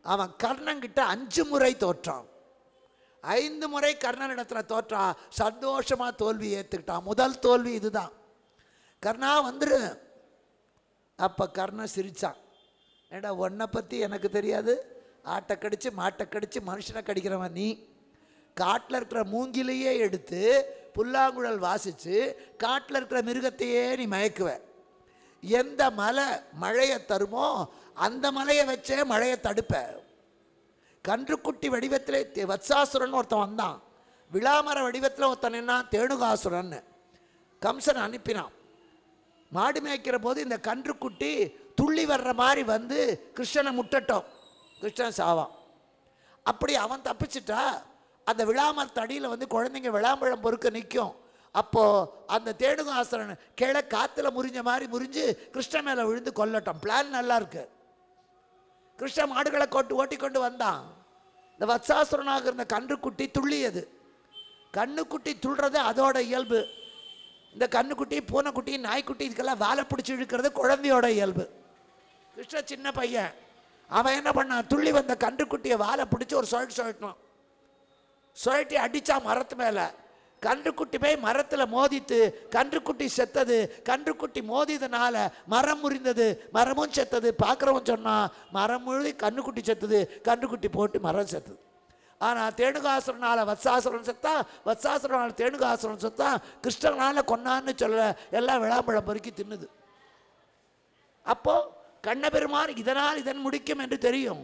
அவன் கர்ணன்கிட்ட 5 முறை தோற்றான். 5 முறை கர்ணனிடத்தில் தோற்றான். சந்தோஷமாக தோல்வி ஏற்றுக்கிட்டான். முதல் தோல்வி இதுதான். கர்ணா வந்துரு. அப்போ கர்ணன் சிரித்தான். ஏடா உன்னை பற்றி எனக்கு தெரியாது, ஆட்டை கடிச்சு மாட்டை கடிச்சு மனுஷனை கடிக்கிறவன் நீ. காட்டில் இருக்கிற மூங்கிலையே எடுத்து புல்லாங்குழல் வாசித்து காட்டில் இருக்கிற மிருகத்தையே நீ மயக்குவ. எந்த மழையை தருமோ அந்த மலையை வச்சே மழையை தடுப்ப. கன்றுக்குட்டி வடிவத்திலே வத்சாசுரன் ஒருத்தன் வந்தான். விளாமர வடிவத்தில் ஒருத்தன் என்ன தேணுகாசுரன் கம்சன் அனுப்பினான். மாடு மேய்க்கிற போது இந்த கன்றுக்குட்டி துள்ளி வர்ற மாதிரி வந்து கிருஷ்ணனை முட்டட்டும், கிருஷ்ணன் சாவான். அப்படி அவன் தப்பிச்சிட்டா அந்த விளாமர தடியில் வந்து குழந்தைங்க விளாம்பழம் பொறுக்க நிற்கும். அப்போது அந்த தேணுகாசுரன் கீழே காற்றுல முறிஞ்ச மாதிரி முறிஞ்சு கிருஷ்ணன் மேலே விழுந்து கொல்லட்டும். பிளான் நல்லா இருக்கு. கிருஷ்ண மாடுகளை ஓட்டி கொண்டு வந்தான். இந்த வத்சாசுரனாக இருந்த கன்றுக்குட்டி துள்ளியது. கண்ணுக்குட்டி துள்ளுறது அதோட இயல்பு. இந்த கண்ணுக்குட்டி பூனைக்குட்டி நாய்க்குட்டி இதுக்கெல்லாம் வாழை பிடிச்சி இழுக்கிறது குழந்தையோட இயல்பு. கிருஷ்ண சின்ன பையன், அவன் என்ன பண்ணான், துள்ளி வந்த கன்றுக்குட்டியை வாழை பிடிச்சி ஒரு சுழட்டினான். சுழட்டி அடித்தான் மரத்து மேலே. கன்றுக்குட்டி போய் மரத்தில் மோதித்து கன்றுக்குட்டி செத்தது. கன்றுக்குட்டி மோதியதுனால மரம் முறிந்தது, மரமும் செத்தது. பார்க்குறவன் சொன்னான் மரம் முழுதி கன்றுக்குட்டி செத்துது, கன்றுக்குட்டி போட்டு மரம் செத்துது. ஆனால் தேணுகாசுரனால் வத்சாசுரன் செத்தா, வத்சாசுரனால் தேணுகாசுரன் செத்தா, கிருஷ்ணனால் கொன்னான்னு சொல்ல எல்லாம் விளாம்பழம் பொறுக்கி தின்னுது. அப்போது கண்ணபெருமான் இதனால் இதன் முடிக்கும் என்று தெரியும்.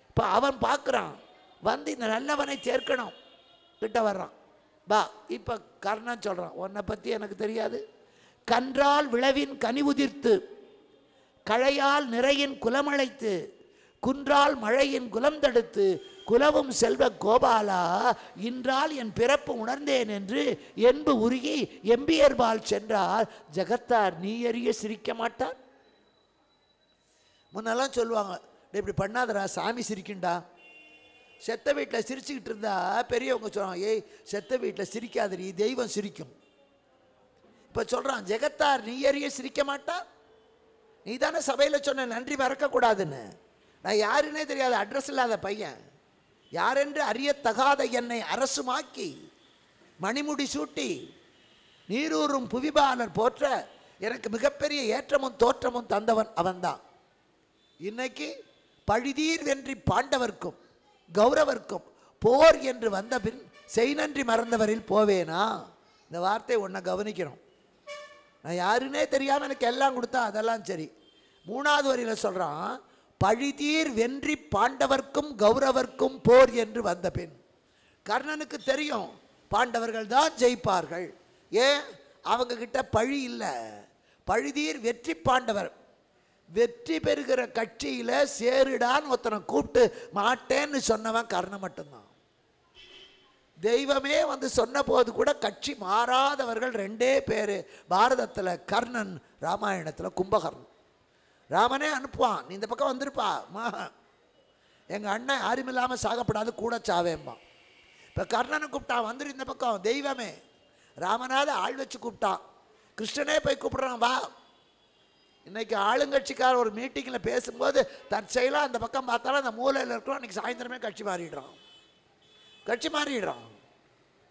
இப்போ அவன் பார்க்குறான், வந்து இந்த நல்லவனை சேர்க்கணும். கிட்ட வர்றான். பா இப்போ கர்ணன் சொல்கிறான், உன்னை பற்றி எனக்கு தெரியாது. கன்றால் விளைவின் கனி உதிர்த்து, கழையால் நிறையின் குலமழைத்து, குன்றால் மழையின் குலம் தடுத்து, குலவும் செல்வ கோபாலா இன்றால் என் பிறப்பு உணர்ந்தேன் என்று என்பு உருகி எம்பியர்பால் சென்றால் ஜகத்தார் நீ அறிய சிரிக்க மாட்டார். முன்னெல்லாம் சொல்லுவாங்க, இப்படி பண்ணாதரா சாமி சிரிக்குண்டா. செத்த வீட்டில் சிரிச்சுக்கிட்டு இருந்தா பெரியவங்க சொல்லுவாங்க, ஏய் செத்த வீட்டில் சிரிக்காதரி தெய்வம் சிரிக்கும். இப்போ சொல்கிறான், ஜெகத்தார் நீ அறிய சிரிக்க மாட்டார். நீ தானே சபையில் சொன்ன நன்றி மறக்கக்கூடாதுன்னு. நான் யாருன்னே தெரியாது, அட்ரஸ் இல்லாத பையன். யாரென்று அறியத்தகாத என்னை அரசுமாக்கி மணிமுடி சூட்டி நீரூறும் புவிபாலர் போற்ற எனக்கு மிகப்பெரிய ஏற்றமும் தோற்றமும் தந்தவன் அவன்தான். இன்னைக்கு பழிதீர் வென்றி பாண்டவர்க்கும் கௌரவர்க்கும் போர் என்று வந்த பின் செய் நன்றி மறந்தவரில் போவேனா. இந்த வார்த்தை ஒன்றை கவனிக்கணும். நான் யாருன்னே தெரியாமல் எனக்கு எல்லாம் கொடுத்தா அதெல்லாம் சரி. 3வது வரியில் சொல்கிறான், பழிதீர் வென்றி பாண்டவர்க்கும் கௌரவர்க்கும் போர் என்று வந்த பின். கர்ணனுக்கு தெரியும் பாண்டவர்கள் தான் ஜெயிப்பார்கள். ஏன், அவங்க கிட்ட பழி இல்லை. பழிதீர் வெற்றி பாண்டவர். வெற்றி பெறுகிற கட்சியில் சேருடான்னு ஒருத்தனை கூப்பிட்டு மாட்டேன்னு சொன்னவன் கர்ணன் மட்டும்தான். தெய்வமே வந்து சொன்ன போது கூட கட்சி மாறாதவர்கள் 2 பேர் பாரதத்தில், கர்ணன், ராமாயணத்தில் கும்பகர்ணன். ராமனே அனுப்புவான், நீ இந்த பக்கம் வந்திருப்பா, எங்கள் அண்ணன் யாரும் இல்லாமல் சாகப்படாது கூட சாவேம்பான். இப்போ கர்ணனை கூப்பிட்டான், வந்துரு இந்த பக்கம். தெய்வமே ராமனாவது ஆள் வச்சு கூப்பிட்டான். கிருஷ்ணனே போய் கூப்பிட்றான், வா. இன்றைக்கி ஆளுங்கட்சிக்கார ஒரு மீட்டிங்கில் பேசும்போது தற்செயலாக அந்த பக்கம் பார்த்தாலும் அந்த மூலையில் இருக்கிறோம். இன்றைக்கி சாயந்தரமே கட்சி மாறிடுறான்.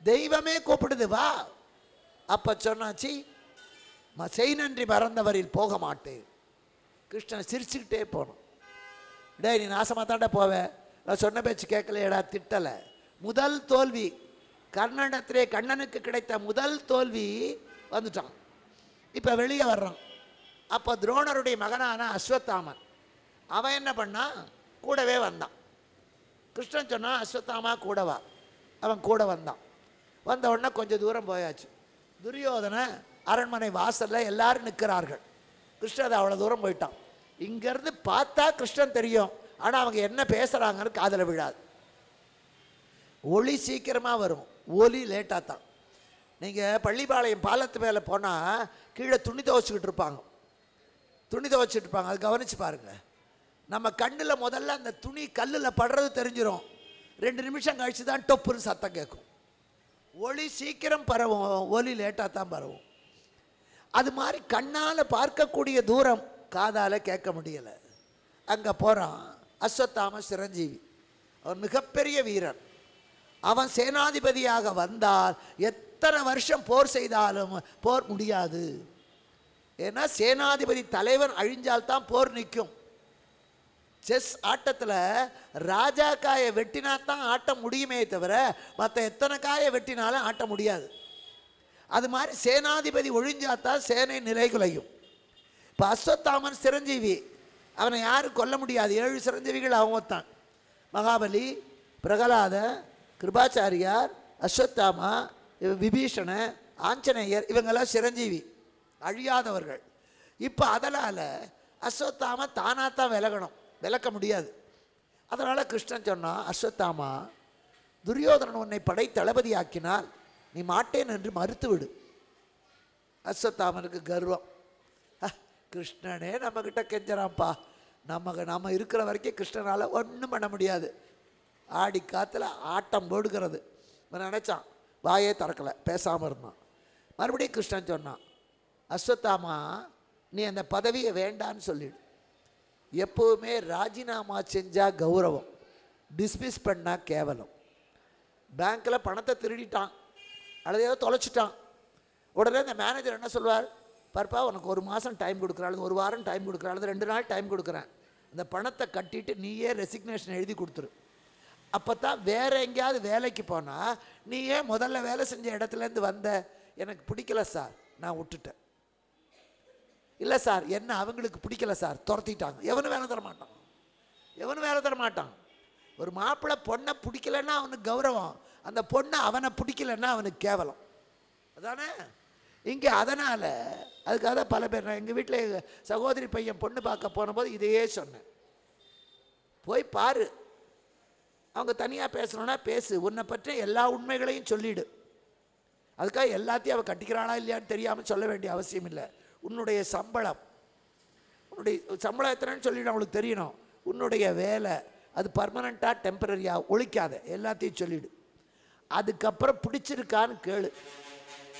தெய்வமே கூப்பிடுது, வா. அப்போ சொன்னாச்சு, செய் நன்றி மறந்தவரில் போக மாட்டேன். கிருஷ்ணன் சிரிச்சுக்கிட்டே போனோம். டே நீ நாசமாக தாண்டா போவேன், நான் சொன்ன பேச்சு கேட்கலையடா, திட்டலை. முதல் தோல்வி கர்ணனிடத்திலே கண்ணனுக்கு கிடைத்த முதல் தோல்வி வந்துட்டான். இப்போ வெளியே வர்றான். அப்போ துரோணருடைய மகனான அஸ்வத்தாமன் அவன் என்ன பண்ணான், கூடவே வந்தான். கிருஷ்ணன் சொன்னான், அஸ்வத்தாமா கூடவா. அவன் கூட வந்தான். வந்த உடனே கொஞ்சம் தூரம் போயாச்சு. துரியோதனை அரண்மனை வாசலில் எல்லாரும் நிற்கிறார்கள். கிருஷ்ணன் அவ்வளோ தூரம் போயிட்டான். இங்கேருந்து பார்த்தா கிருஷ்ணன் தெரியும், ஆனால் அவங்க என்ன பேசுகிறாங்கன்னு காதில் விழாது. ஒளி சீக்கிரமாக வரும், ஒலி லேட்டாக தான். நீங்கள் பள்ளிப்பாளையம் பாலத்து மேலே போனால் கீழே துணி துவைச்சிக்கிட்டு இருப்பாங்க. அது கவனித்து பாருங்கள். நம்ம கண்ணில் முதல்ல அந்த துணி கல்லில் படுறது தெரிஞ்சிடும். 2 நிமிஷம் கழித்து தான் டொப்புன்னு சத்தம் கேட்கும். ஒளி சீக்கிரம் பரவும், ஒலி லேட்டாக தான் பரவும். அது மாதிரி கண்ணால் பார்க்கக்கூடிய தூரம் காதால் கேட்க முடியலை. அங்கே போகிறான், அஸ்வத்தாம சிரஞ்சீவி, அவன் மிகப்பெரிய வீரன். அவன் சேனாதிபதியாக வந்தால் எத்தனை வருஷம் போர் செய்தாலும் போர் முடியாது. ஏன்னா சேனாதிபதி தலைவன் அழிஞ்சால்தான் போர் நிற்கும். செஸ் ஆட்டத்தில் ராஜா காயை வெட்டினா தான் ஆட்டம் முடியுமே தவிர மற்ற எத்தனை காயை வெட்டினாலும் ஆட்ட முடியாது. அது மாதிரி சேனாதிபதி ஒழிஞ்சாத்தான் சேனை நிலைகுலையும். இப்போ அஸ்வத்தாமன் சிரஞ்சீவி, அவனை யாரும் கொல்ல முடியாது. 7 சிரஞ்சீவிகள் அவன் தான். மகாபலி, பிரகலாத, கிருபாச்சாரியார், அஸ்வத்தாமா, விபீஷண, ஆஞ்சநேயர், இவங்கெல்லாம் சிரஞ்சீவி, அழியாதவர்கள். இப்போ அதனால் அஸ்வத்தாமா தானாத்தான் விலகணும், விளக்க முடியாது. அதனால் கிருஷ்ணன் சொன்னான், அஸ்வத்தாமா, துரியோதனன் உன்னை படை தளபதி ஆக்கினால் நீ மாட்டேன் என்று மறுத்து விடு. அஸ்வத்தாமனுக்கு கர்வம், கிருஷ்ணனே நம்மக்கிட்ட கெஞ்சறான்ப்பா, நம்ம இருக்கிற வரைக்கும் கிருஷ்ணனால் ஒன்றும் பண்ண முடியாது. ஆடி காற்றுல ஆட்டம் போடுகிறது. இவன் நினச்சான், வாயே திறக்கலை, பேசாமல் இருந்தான். மறுபடியும் கிருஷ்ணன் சொன்னான், அஸ்வத்தாமா, நீ அந்த பதவியை வேண்டான்னு சொல்லிடு. எப்போவுமே ராஜினாமா செஞ்சால் கௌரவம், டிஸ்மிஸ் பண்ணால் கேவலம். பேங்க்கில் பணத்தை திருடிட்டான் அல்லது ஏதோ தொலைச்சிட்டான். உடனே இந்த மேனேஜர் என்ன சொல்வார், பார்ப்பா உனக்கு 1 மாதம் டைம் கொடுக்குறாள், 1 வாரம் டைம் கொடுக்குறாள், 2 நாள் டைம் கொடுக்குறேன், இந்த பணத்தை கட்டிட்டு நீயே ரெசிக்னேஷன் எழுதி கொடுத்துரு. அப்போ தான் வேறு எங்கேயாவது வேலைக்கு போனால் நீயே முதல்ல வேலை செஞ்ச இடத்துலேருந்து வந்த, எனக்கு பிடிக்கல சார் நான் விட்டுட்டேன், இல்லை சார் என்ன அவங்களுக்கு பிடிக்கல சார் துரத்திட்டாங்க, எவனும் வேலை தர மாட்டான், எவனும் வேலை தர மாட்டான். ஒரு மாப்பிள்ளை பொண்ணை பிடிக்கலன்னா அவனுக்கு கௌரவம், அந்த பொண்ணை அவனை பிடிக்கலன்னா அவனுக்கு கேவலம். அதானே இங்கே. அதனால் அதுக்காக தான் பல பேர், நான் எங்கள் வீட்டில் சகோதரி பையன் பொண்ணு பார்க்க போன போது இதையே சொன்னேன், போய் பாரு, அவங்க தனியாக பேசணுன்னா பேசு, உன்னை பற்றி எல்லா உண்மைகளையும் சொல்லிவிடு. அதுக்காக எல்லாத்தையும் அவள் கட்டிக்கிறாளா இல்லையான்னு தெரியாமல் சொல்ல வேண்டிய அவசியம் இல்லை. உன்னுடைய சம்பளம், உன்னுடைய சம்பளம் எத்தனைன்னு சொல்லிவிடு, அவளுக்கு தெரியணும். உன்னுடைய வேலை அது பர்மனண்ட்டாக டெம்பரரியாக ஒழிக்காத, எல்லாத்தையும் சொல்லிவிடு. அதுக்கப்புறம் பிடிச்சிருக்கான்னு கேளு.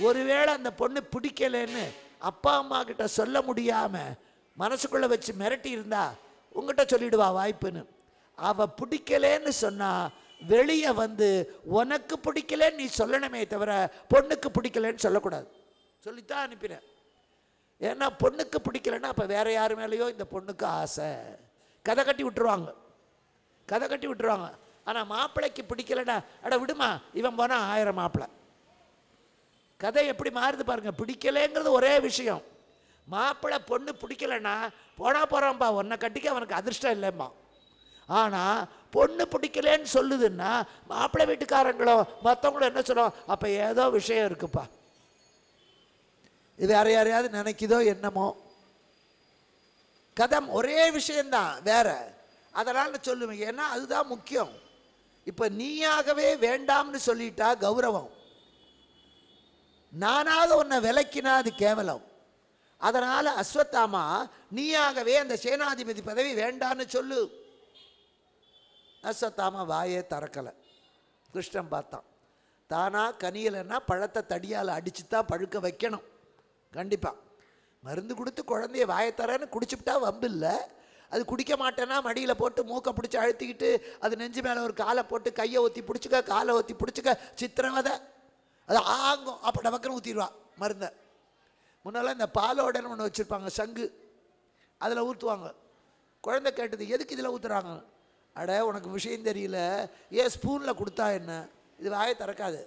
ஒருவேளை அந்த பொண்ணு பிடிக்கலன்னு அப்பா அம்மா கிட்ட சொல்ல முடியாமல் மனசுக்குள்ளே வச்சு மிரட்டி இருந்தா உங்ககிட்ட சொல்லிடுவா வாய்ப்புன்னு. அவள் பிடிக்கலேன்னு சொன்னால் வெளியே வந்து உனக்கு பிடிக்கலன்னு நீ சொல்லணுமே தவிர பொண்ணுக்கு பிடிக்கலன்னு சொல்லக்கூடாது. சொல்லித்தான் அனுப்பினேன். ஏன்னா பொண்ணுக்கு பிடிக்கலன்னா அப்போ வேறு யார் மேலேயோ இந்த பொண்ணுக்கு ஆசை, கதை கட்டி விட்டுருவாங்க, கதை கட்டி விட்டுருவாங்க. ஆனால் மாப்பிள்ளைக்கு பிடிக்கலடா, அட விடுமா இவன் போனால் 1000 மாப்பிள்ளை. கதை எப்படி மாறுது பாருங்கள். பிடிக்கலைங்கிறது ஒரே விஷயம். மாப்பிள்ளை பொண்ணு பிடிக்கலைன்னா போகிறான்ப்பா உன்னை கட்டிக்க அவனுக்கு அதிர்ஷ்டம் இல்லைம்மா. ஆனால் பொண்ணு பிடிக்கலன்னு சொல்லுதுன்னா மாப்பிள்ளை வீட்டுக்காரங்களும் மற்றவங்களும் என்ன சொல்லுவோம், அப்போ ஏதோ விஷயம் இருக்குப்பா, இது வேற யாரையாவது நினைக்குதோ என்னமோ. கதம் ஒரே விஷயந்தான் வேற. அதனால் சொல்லுவேன், ஏன்னா அதுதான் முக்கியம். இப்போ நீயாகவே வேண்டாம்னு சொல்லிட்டா கௌரவம், நானாக உன்னை விலக்கினா அது கேவலம். அதனால் அஸ்வத்தாமா நீயாகவே அந்த சேனாதிபதி பதவி வேண்டான்னு சொல்லு. அஸ்வத்தாமா வாயே திறக்கலை. கிருஷ்ணன் பார்த்தான், தானா கனியலைன்னா பழத்தை தடியால் அடித்து தான் பழுக்க வைக்கணும். கண்டிப்பாக மருந்து கொடுத்து குழந்தைய வாயை தரேன்னு குடிச்சுக்கிட்டா வம்பு இல்லை. அது குடிக்க மாட்டேன்னா மடியில் போட்டு மூக்கை பிடிச்சி அழுத்திக்கிட்டு அது நெஞ்சு மேலே ஒரு காலை போட்டு கையை ஊற்றி பிடிச்சிக்க, காலை ஊற்றி பிடிச்சிக்க, சித்திரவதை. அது ஆங்கும், அப்போ டபக்குன்னு ஊற்றிடுவா மருந்தை. முன்னெல்லாம் இந்த பாலோடன்னு ஒன்று வச்சுருப்பாங்க, சங்கு, அதில் ஊற்றுவாங்க. குழந்தை கேட்டது, எதுக்கு இதில் ஊற்றுறாங்க? அட உனக்கு விஷயம் தெரியல, ஏன் ஸ்பூனில் கொடுத்தா என்ன, இது வாயை திறக்காது,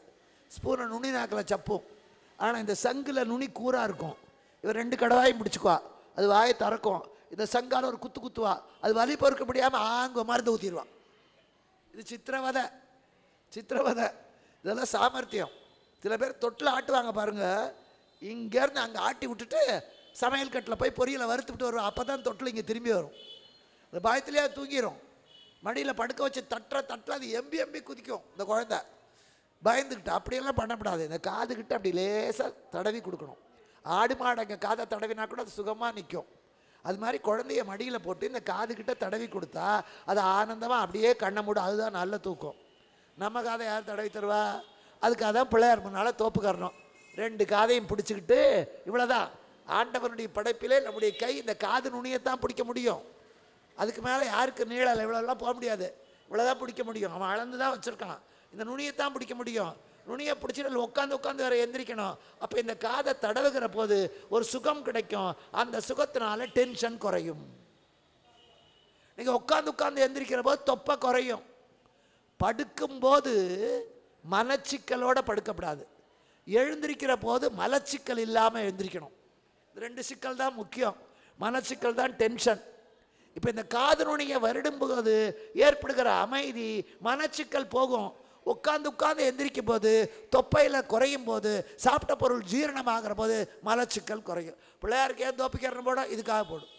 ஸ்பூனை நுனி நாக்கில் சப்பும். ஆனால் இந்த சங்கில் நுனி கூறாக இருக்கும், இவன் 2 கடவாயும் பிடிச்சிக்குவா, அது வாயை திறக்கும். இந்த சங்கால் ஒரு குத்து குத்துவா, அது வலி பொறுக்க முடியாமல் ஆங்க மருந்து ஊற்றிடுவான். இது சித்திரவதை, சித்திரவதை. இதெல்லாம் சாமர்த்தியம். சில பேர் தொட்டில் ஆட்டுவாங்க பாருங்கள், இங்கேருந்து அங்கே ஆட்டி விட்டுட்டு சமையல் கட்டில் போய் பொரியலை வறுத்துவிட்டு வருவோம். அப்போ தான் தொட்டில் இங்கே திரும்பி வரும். இந்த பயத்துலேயே தூங்கிடும். மடியில் படுக்க வச்சு தட்டில் அது எம்பி குதிக்கும் இந்த குழந்தை, பயந்துக்கிட்டு. அப்படியெல்லாம் பண்ணக்கூடாது. இந்த காதுகிட்ட அப்படி லேசாக தடவி கொடுக்கணும். ஆடு மாடு அங்கே காதை தடவினா கூட அது சுகமாக நிற்கும். அது மாதிரி குழந்தைய மடியில் போட்டு இந்த காதுகிட்ட தடவி கொடுத்தா அது ஆனந்தமாக அப்படியே கண்ணை மூடும். அதுதான் நல்ல தூக்கம். நம்ம காதை யார் தடவி தருவா? அதுக்காக தான் பிள்ளையார் முன்னால் தோப்பு காரணம் 2 காதையும் பிடிச்சிக்கிட்டு, இவ்வளோதான் ஆண்டவனுடைய படைப்பிலே நம்முடைய கை இந்த காது நுனியத்தான் பிடிக்க முடியும். அதுக்கு மேலே யாருக்கு நீளம் இவ்வளோலாம் போக முடியாது. இவ்வளோதான் பிடிக்க முடியும். அவன் அளந்து தான் வச்சுருக்கான். இந்த நுனியைத்தான் பிடிக்க முடியும். நுனியை பிடிச்சிட்டு உட்காந்து வேறு எந்திரிக்கணும். அப்போ இந்த காதை தடவுகிற போது ஒரு சுகம் கிடைக்கும். அந்த சுகத்தினால டென்ஷன் குறையும். நீங்கள் உட்காந்து எந்திரிக்கிற போது தொப்பை குறையும். படுக்கும்போது மனச்சிக்கலோடு படுக்கப்படாது. எழுந்திருக்கிற போது மலச்சிக்கல் இல்லாமல் எழுந்திரிக்கணும். 2 சிக்கல் தான் முக்கியம். மனச்சிக்கல் தான் டென்ஷன். இப்போ இந்த காது நுனியை வருடும்போது ஏற்படுகிற அமைதி, மனச்சிக்கல் போகும். உட்காந்து எந்திரிக்கும் போது, தொப்பையில் குறையும் போது, சாப்பிட்ட பொருள் ஜீரணமாகிற போது மலச்சிக்கல் குறையும். பிள்ளையாருக்கு ஏன் தோப்பிக்கிறன்னு போட இதுக்காக போடும்.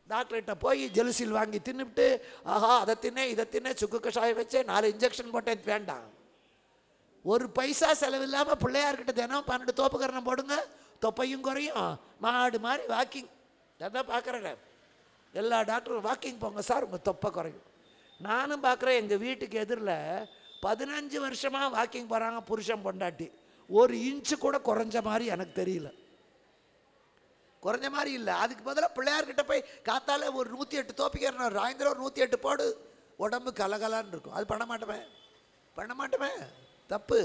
டாக்டர்கிட்ட போய் ஜெலுசில் வாங்கி தின்னுவிட்டு, ஆஹா அதை தின்னே இதை தின்னே சுக்கு கஷாயம் வச்சே 4 இன்ஜெக்ஷன் போட்டேன், வேண்டாம். ஒரு பைசா செலவில்லாமல் பிள்ளையார்கிட்ட தினம் 12 தோப்புக்கரணம் போடுங்க, தொப்பையும் குறையும். மாடு மாதிரி வாக்கிங். அதான் பார்க்குறேன். எல்லா டாக்டரும் வாக்கிங் போங்க சார், உங்கள் தொப்பை குறையும். நானும் பார்க்குறேன். எங்கள் வீட்டுக்கு எதிரில் 15 வருஷமாக வாக்கிங் போகிறாங்க புருஷன் பொண்டாட்டி. 1 இன்ச்சு கூட குறைஞ்ச மாதிரி எனக்கு தெரியல. குறைஞ்ச மாதிரி இல்லை. அதுக்கு பதிலாக பிள்ளையார்கிட்ட போய் காத்தால ஒரு 108 தோப்பிக்கிறேன், ராயந்திரம் ஒரு 108 போடு, உடம்பு கலகலான்னு இருக்கும். அது பண்ண மாட்டோமே, தப்பு.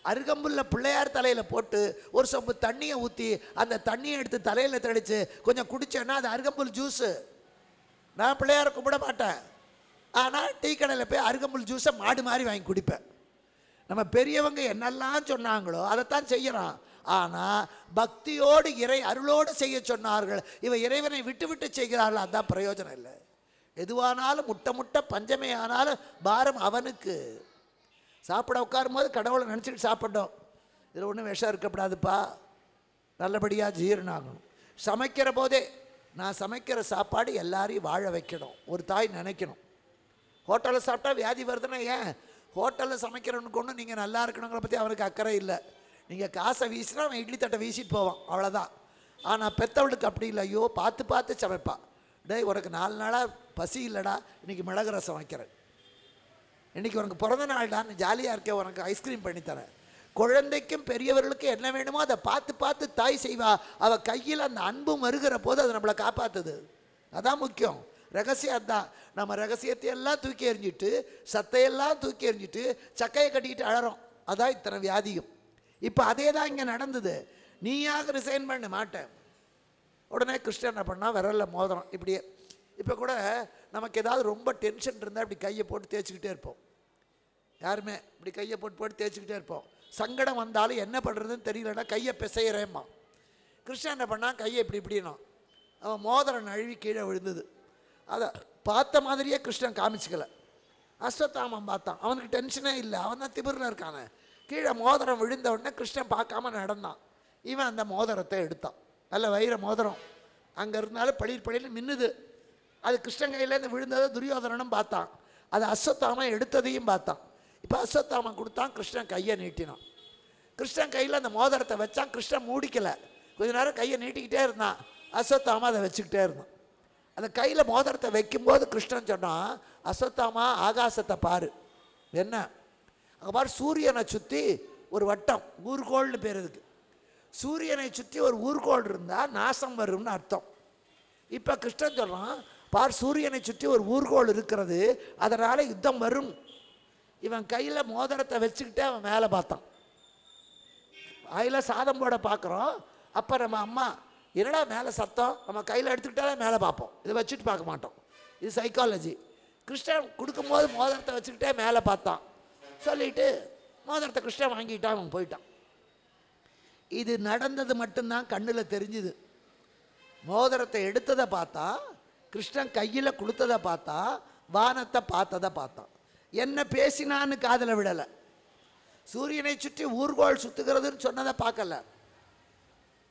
அருகம்புல்ல பிள்ளையார் தலையில் போட்டு ஒரு சொம்பு தண்ணியை ஊற்றி அந்த தண்ணியை எடுத்து தலையில் தெளித்து கொஞ்சம் குடித்தேன்னா அது அருகம்புல் ஜூஸு. நான் பிள்ளையாரை கும்பிட மாட்டேன். ஆனால் டீ கடையில் போய் அருகம்புல் ஜூஸை மாடு மாதிரி வாங்கி குடிப்பேன். நம்ம பெரியவங்க என்னெல்லாம் சொன்னாங்களோ அதைத்தான் செய்கிறான். ஆனால் பக்தியோடு அருளோடு செய்ய சொன்னார்கள். இவன் இறைவனை விட்டு செய்கிறார்கள். அதுதான் பிரயோஜனம் இல்லை. எதுவானாலும் முட்டை பஞ்சமே ஆனாலும் பாரம் அவனுக்கு. சாப்பிட உட்காரும் போது கடவுளை நினச்சிட்டு சாப்பிட்டோம். இதில் ஒன்றும் விஷம் இருக்கப்படாதுப்பா. நல்லபடியாக ஜீரணம் ஆகணும். சமைக்கிற போதே நான் சமைக்கிற சாப்பாடு எல்லாரையும் வாழ வைக்கணும். ஒரு தாய் நினைக்கணும். ஹோட்டலில் சாப்பிட்டா வியாதி வருதுன்னா ஏன்? ஹோட்டலில் சமைக்கிறவனுக்கு ஒன்றும் நீங்கள் நல்லா இருக்கணுங்கிற பற்றி அவனுக்கு அக்கறை இல்லை. நீங்கள் காசை வீசினா அவன் இட்லி தட்டை வீசிட்டு போவான், அவ்வளோதான். ஆனால் பெற்றவளுக்கு அப்படி இல்லை. ஐயோ பார்த்து சமைப்பான். டேய் உனக்கு 4 நாளாக பசி இல்லைடா, இன்றைக்கி மிளகு ரசம் வைக்கிறேன், இன்றைக்கி உனக்கு பிறந்த நாள்டான்னு ஜாலியாக இருக்க, உனக்கு ஐஸ்கிரீம் பண்ணித்தரேன். குழந்தைக்கும் பெரியவர்களுக்கும் என்ன வேணுமோ அதை பார்த்து தாய் செய்வா. அவள் கையில் அந்த அன்பும் வருகிற போது அது நம்மளை காப்பாற்றுது. அதான் முக்கியம். ரகசியம் அதுதான். நம்ம ரகசியத்தை எல்லாம் தூக்கி எறிஞ்சிட்டு, சத்தையெல்லாம் தூக்கி எறிஞ்சிட்டு, சக்கையை கட்டிக்கிட்டு அழறோம். அதான் இத்தனை வியாதியும். இப்போ அதே தான் இங்கே நடந்தது. நீயாக ரிசைன் பண்ண மாட்டேன். உடனே கிருஷ்ணன் என்ன பண்ணால் விரலில் மோதிரம் இப்படியே. இப்போ கூட நமக்கு ஏதாவது ரொம்ப டென்ஷன் இருந்தால் இப்படி கையை போட்டு தேய்ச்சிக்கிட்டே இருப்போம். யாருமே இப்படி கையை போட்டு தேய்ச்சிக்கிட்டே இருப்போம். சங்கடம் வந்தாலும் என்ன பண்ணுறதுன்னு தெரியலன்னா கையை பிசைகிறேம்மா. கிருஷ்ணன் என்ன பண்ணால் கையை இப்படின்னா அவன் மோதிரம் நழுவி கீழே விழுந்தது. அதை பார்த்த மாதிரியே கிருஷ்ணன் காமிச்சிக்கல. அஸ்வத்தாமன் பார்த்தான். அவனுக்கு டென்ஷனே இல்லை. அவன் தான் திமிரில் இருக்கானே. கீழே மோதிரம் விழுந்த உடனே கிருஷ்ணன் பார்க்காம நடந்தான். இவன் அந்த மோதிரத்தை எடுத்தான். நல்ல வைர மோதிரம் அங்கே இருந்தாலும் பளிர்னு மின்னுது. அது கிருஷ்ணன் கையிலேருந்து விழுந்ததை துரியோதனனும் பார்த்தான். அது அஸ்வத்தாமன் எடுத்ததையும் பார்த்தான். இப்போ அஸ்வத்தாமன் கொடுத்தான். கிருஷ்ணன் கையை நீட்டினான். கிருஷ்ணன் கையில் அந்த மோதிரத்தை வச்சான். கிருஷ்ணன் மூடிக்கலை. கொஞ்ச நேரம் கையை நீட்டிக்கிட்டே இருந்தான். அஸ்வத்தாமா அதை வச்சுக்கிட்டே இருந்தான். அந்த கையில் மோதிரத்தை வைக்கும்போது கிருஷ்ணன் சொன்னான், அஸ்வத்தாமா ஆகாசத்தை பாரு. என்ன அங்கே பாரு, சூரியனை சுற்றி ஒரு வட்டம், ஊர்கோள்னு பேர் இருக்கு. சூரியனை சுற்றி ஒரு ஊர்கோள் இருந்தால் நாசம் வரும்னு அர்த்தம். இப்போ கிருஷ்ணன் சொல்கிறான், பார் சூரியனை சுற்றி ஒரு ஊர்கோள் இருக்கிறது, அதனால் யுத்தம் வரும். இவன் கையில் மோதிரத்தை வச்சுக்கிட்டே அவன் மேலே பார்த்தான். அதில் சாதம் போட பார்க்குறோம். அப்போ நம்ம அம்மா என்னடா மேலே சத்தம், நம்ம கையில் எடுத்துக்கிட்டாலே மேலே பார்ப்போம், இதை வச்சுட்டு பார்க்க மாட்டோம். இது சைக்காலஜி. கிருஷ்ணன் கொடுக்கும்போது மோதிரத்தை வச்சுக்கிட்டே மேலே பார்த்தான். சொல்லிட்டு மோதிரத்தை கிருஷ்ணன் வாங்கிட்டான். அவன் போயிட்டான். இது நடந்தது மட்டும்தான் கண்ணில் தெரிஞ்சுது. மோதிரத்தை எடுத்ததை பார்த்தா, கிருஷ்ணன் கையில் கொடுத்ததை பார்த்தா, வானத்தை பார்த்ததை பார்த்தான். என்ன பேசினான்னு காதில் விடலை. சூரியனை சுற்றி ஊர்கோள் சுற்றுகிறதுன்னு சொன்னதை பார்க்கல.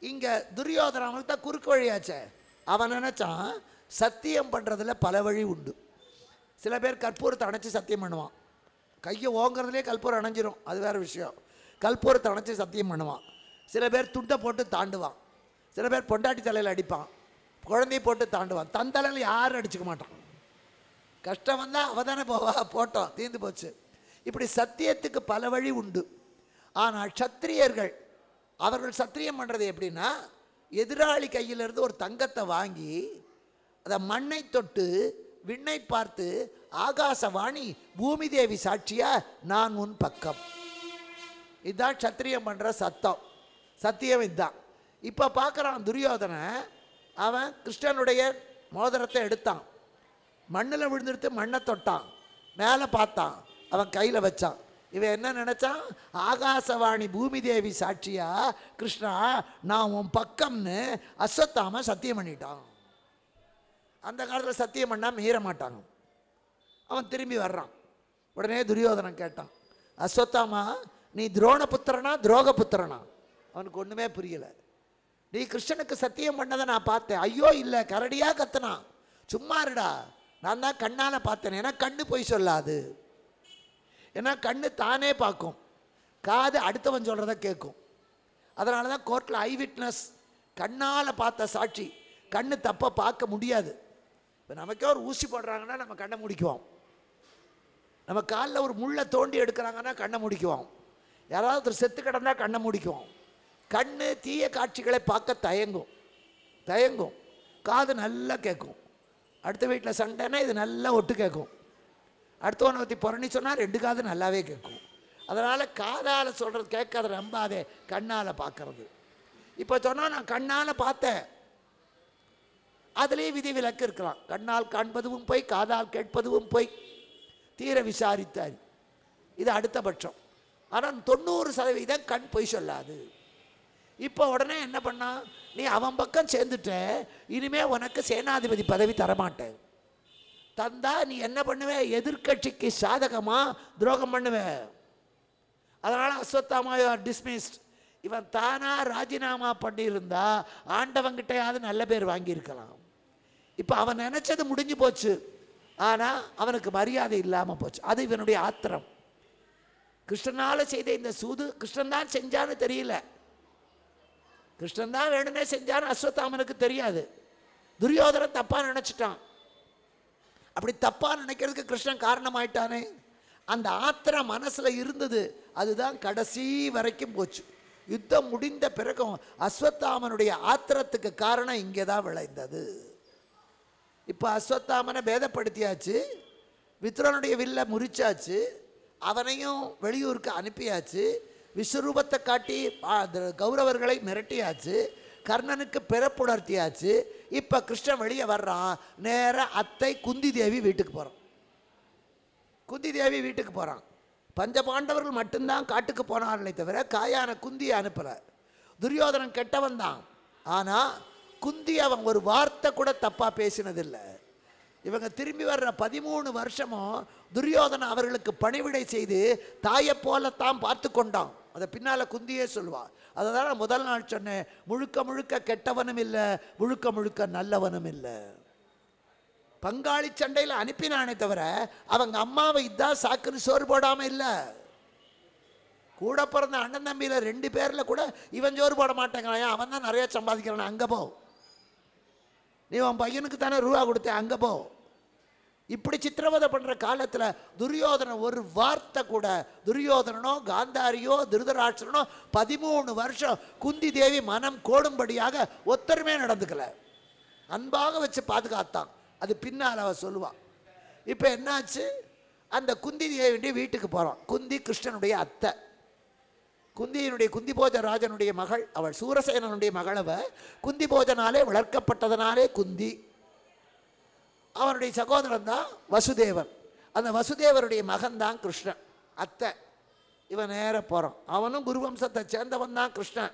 இங்கே துரியோதனன் அவனுக்கு தான் குறுக்கு வழியாச்சே. அவன் நினச்சான் சத்தியம் பண்ணுறதுல பல வழி உண்டு. சில பேர் கற்பூரத்தை அணைச்சி சத்தியம் பண்ணுவான். கையை ஓங்கிறதுலே கற்பூரம் அணைஞ்சிரும், அது வேறு விஷயம். கற்பூரத்தை அணைச்சி சத்தியம் பண்ணுவான். சில பேர் துண்டை போட்டு தாண்டுவான். சில பேர் பொண்டாட்டி தலையில் அடிப்பான். குழந்தையை போட்டு தாண்டுவான். தன் தலையில் யாரும் அடிச்சுக்க மாட்டான். கஷ்டம் வந்தால் அவ தானே போவா, போட்டோம் தீர்ந்து போச்சு. இப்படி சத்தியத்துக்கு பல வழி உண்டு. ஆனால் சத்திரியர்கள் அவர்கள் சத்தியம் பண்ணுறது எப்படின்னா, எதிராளி கையிலிருந்து ஒரு தங்கத்தை வாங்கி அதை மண்ணை தொட்டு விண்ணை பார்த்து ஆகாசவாணி பூமி தேவி சாட்சியா நான் உன் பக்கம். இதுதான் சத்திரியம் பண்ணுற சத்தியம் இதுதான். இப்போ பார்க்குறான் துரியோதனை, அவன் கிருஷ்ணனுடைய மோதிரத்தை எடுத்தான், மண்ணில் விழுந்துடுத்து மண்ணை தொட்டான், மேலே பார்த்தான், அவன் கையில் வச்சான். இவன் என்ன நினச்சான், ஆகாசவாணி பூமி தேவி சாட்சியா கிருஷ்ணா நான் உன் பக்கம்னு அஸ்வத்தாம சத்தியம் பண்ணிட்டான். அந்த காலத்தில் சத்தியம் பண்ணால் மீற மாட்டாங்க. அவன் திரும்பி வர்றான். உடனே துரியோதனன் கேட்டான், அஸ்வத்தாமா நீ துரோண புத்திரனா துரோக புத்திரனா? அவனுக்கு ஒன்றுமே புரியலை. நீ கிருஷ்ணனுக்கு சத்தியம் பண்ணதை நான் பார்த்தேன். ஐயோ இல்லை, கரடியாக கத்துனான். சும்மா இருடா, நான் தான் கண்ணால் பார்த்தேன். ஏன்னா கண்ணு போய் சொல்லாது, ஏன்னா கண்ணு தானே பார்க்கும், காது அடுத்தவன் சொல்கிறத கேட்கும். அதனால தான் கோர்ட்டில் ஐ விட்னஸ், கண்ணால் பார்த்த சாட்சி. கண்ணு தப்பை பார்க்க முடியாது. இப்போ நமக்கே ஒரு ஊசி போடுறாங்கன்னா நம்ம கண்ணை முடிக்குவோம், நம்ம காலில் ஒரு முள்ளை தோண்டி எடுக்கிறாங்கன்னா கண்ணை முடிக்குவோம், யாராவது ஒரு செத்து கிடந்தா கண்ணை முடிக்குவோம். கண்ணு தீய காட்சிகளை பார்க்க தயங்கும். காது நல்லா கேட்கும். அடுத்த வீட்டில் சண்டைன்னா இது நல்லா ஒட்டு கேட்கும். அடுத்தவனை பற்றி புறணி சொன்னால் 2 காது நல்லாவே கேட்கும். அதனால் காதால் சொல்கிறது கேட்காத நம்பாதே, கண்ணால் பார்க்கறது. இப்போ சொன்னால் நான் கண்ணால் பார்த்தேன், அதுலேயே விதி விலக்கு இருக்கலாம். கண்ணால் காண்பதும் போய், காதால் கேட்பதும் போய், தீர விசாரித்தார். இது அடுத்த பட்சம். ஆனால் 90% கண் பொய் சொல்லாது. இப்போ உடனே என்ன பண்ணா, நீ அவன் பக்கம் சேர்ந்துட்ட, இனிமே உனக்கு சேனாதிபதி பதவி தரமாட்டேன். தந்தா நீ என்ன பண்ணுவே, எதிர்கட்சிக்கு சாதகமா துரோகம் பண்ணுவே. அதனால அஸ்வத்தாமா டிஸ்மிஸ்ட். இவன் தானா ராஜினாமா பண்ணியிருந்தா ஆண்டவங்கிட்டையாவது நல்ல பேர் வாங்கியிருக்கலாம். இப்போ அவன் நினைச்சது முடிஞ்சு போச்சு, ஆனால் அவனுக்கு மரியாதை இல்லாமல் போச்சு. அது இவனுடைய ஆத்திரம். கிருஷ்ணனால செய்த இந்த சூது கிருஷ்ணன் தான் செஞ்சான்னு தெரியல, கிருஷ்ணன் தான் வேணும்னே செஞ்சான்னு அஸ்வத்தாமனுக்கு தெரியாது. துரியோதனன் தப்பா நினைச்சிட்டான். அப்படி தப்பா நினைக்கிறதுக்கு கிருஷ்ணன் காரணமாயிட்டானே. அந்த ஆத்திரம் மனசுல இருந்தது, அதுதான் கடைசி வரைக்கும் போச்சு. யுத்தம் முடிந்த பிறகும் அஸ்வத்தாமனுடைய ஆத்திரத்துக்கு காரணம் இங்கே தான் விளைந்தது. இப்போ அஸ்வத்தாமனை பேதப்படுத்தியாச்சு, வித்ரனுடைய வில்ல முறிச்சாச்சு, அவனையும் வெளியூருக்கு அனுப்பியாச்சு, விஸ்வரூபத்தை காட்டி கௌரவர்களை மிரட்டியாச்சு, கர்ணனுக்கு பிறப்புணர்த்தியாச்சு. இப்போ கிருஷ்ணன் வெளியே வர்றான், நேராக அத்தை குந்தி தேவி வீட்டுக்கு போகிறான். குந்தி தேவி வீட்டுக்கு போகிறான். பஞ்சபாண்டவர்கள் மட்டும்தான் காட்டுக்கு போனார்களே தவிர காயான குந்தியை அனுப்பலை. துரியோதனன் கெட்டவன் தான், ஆனால் குந்தி அவன் ஒரு வார்த்தை கூட தப்பாக பேசினதில்லை. இவங்க திரும்பி வர்ற 13 வருஷமும் துரியோதனன் அவர்களுக்கு பணிவிடை செய்து தாயை போலத்தான் பார்த்து கொண்டான். அதை பின்னால் குந்தியே சொல்லுவாள். அதை தான் நான் முதல் நாள் சொன்னேன், முழுக்க முழுக்க கெட்டவனும் இல்லை, முழுக்க முழுக்க நல்லவனும் இல்லை. பங்காளி சண்டையில் அனுப்பினானே தவிர அவங்க அம்மாவை இதான் சாக்குன்னு சோறு போடாமல் இல்லை. கூட பிறந்த அண்ணன் தம்பியில் 2 பேரில் கூட இவன் சோறு போட மாட்டேங்கிறான், அவன் தான் நிறைய சம்பாதிக்கிறான், அங்கே போ, நீ உன் பையனுக்கு தானே ரூபா கொடுத்த, அங்கே போ. இப்படி சித்திரவதை பண்ணுற காலத்தில் துரியோதனன் ஒரு வார்த்தை கூட, துரியோதனனோ காந்தாரியோ திருதராட்சரனோ 13 வருஷம் குந்தி தேவி மனம் கோடும்படியாக ஒத்தருமே நடந்துக்கல, அன்பாக வச்சு பாதுகாத்தான். அது பின்னால் அவ சொல்லுவான். இப்போ என்னாச்சு, அந்த குந்தி தேவியுடைய வீட்டுக்கு போகிறான். குந்தி கிருஷ்ணனுடைய அத்தை, குந்தியினுடைய குந்திபோஜ ராஜனுடைய மகள் அவள், சூரசேனனுடைய மகள் அவ. குந்திபோஜனாலே வளர்க்கப்பட்டதனாலே குந்தி. அவனுடைய சகோதரன் தான் வசுதேவன். அந்த வசுதேவருடைய மகன் தான் கிருஷ்ணன், அத்தை. இவன் நேர போகிறான். அவனும் குருவம்சத்தை சேர்ந்தவன் தான் கிருஷ்ணன்.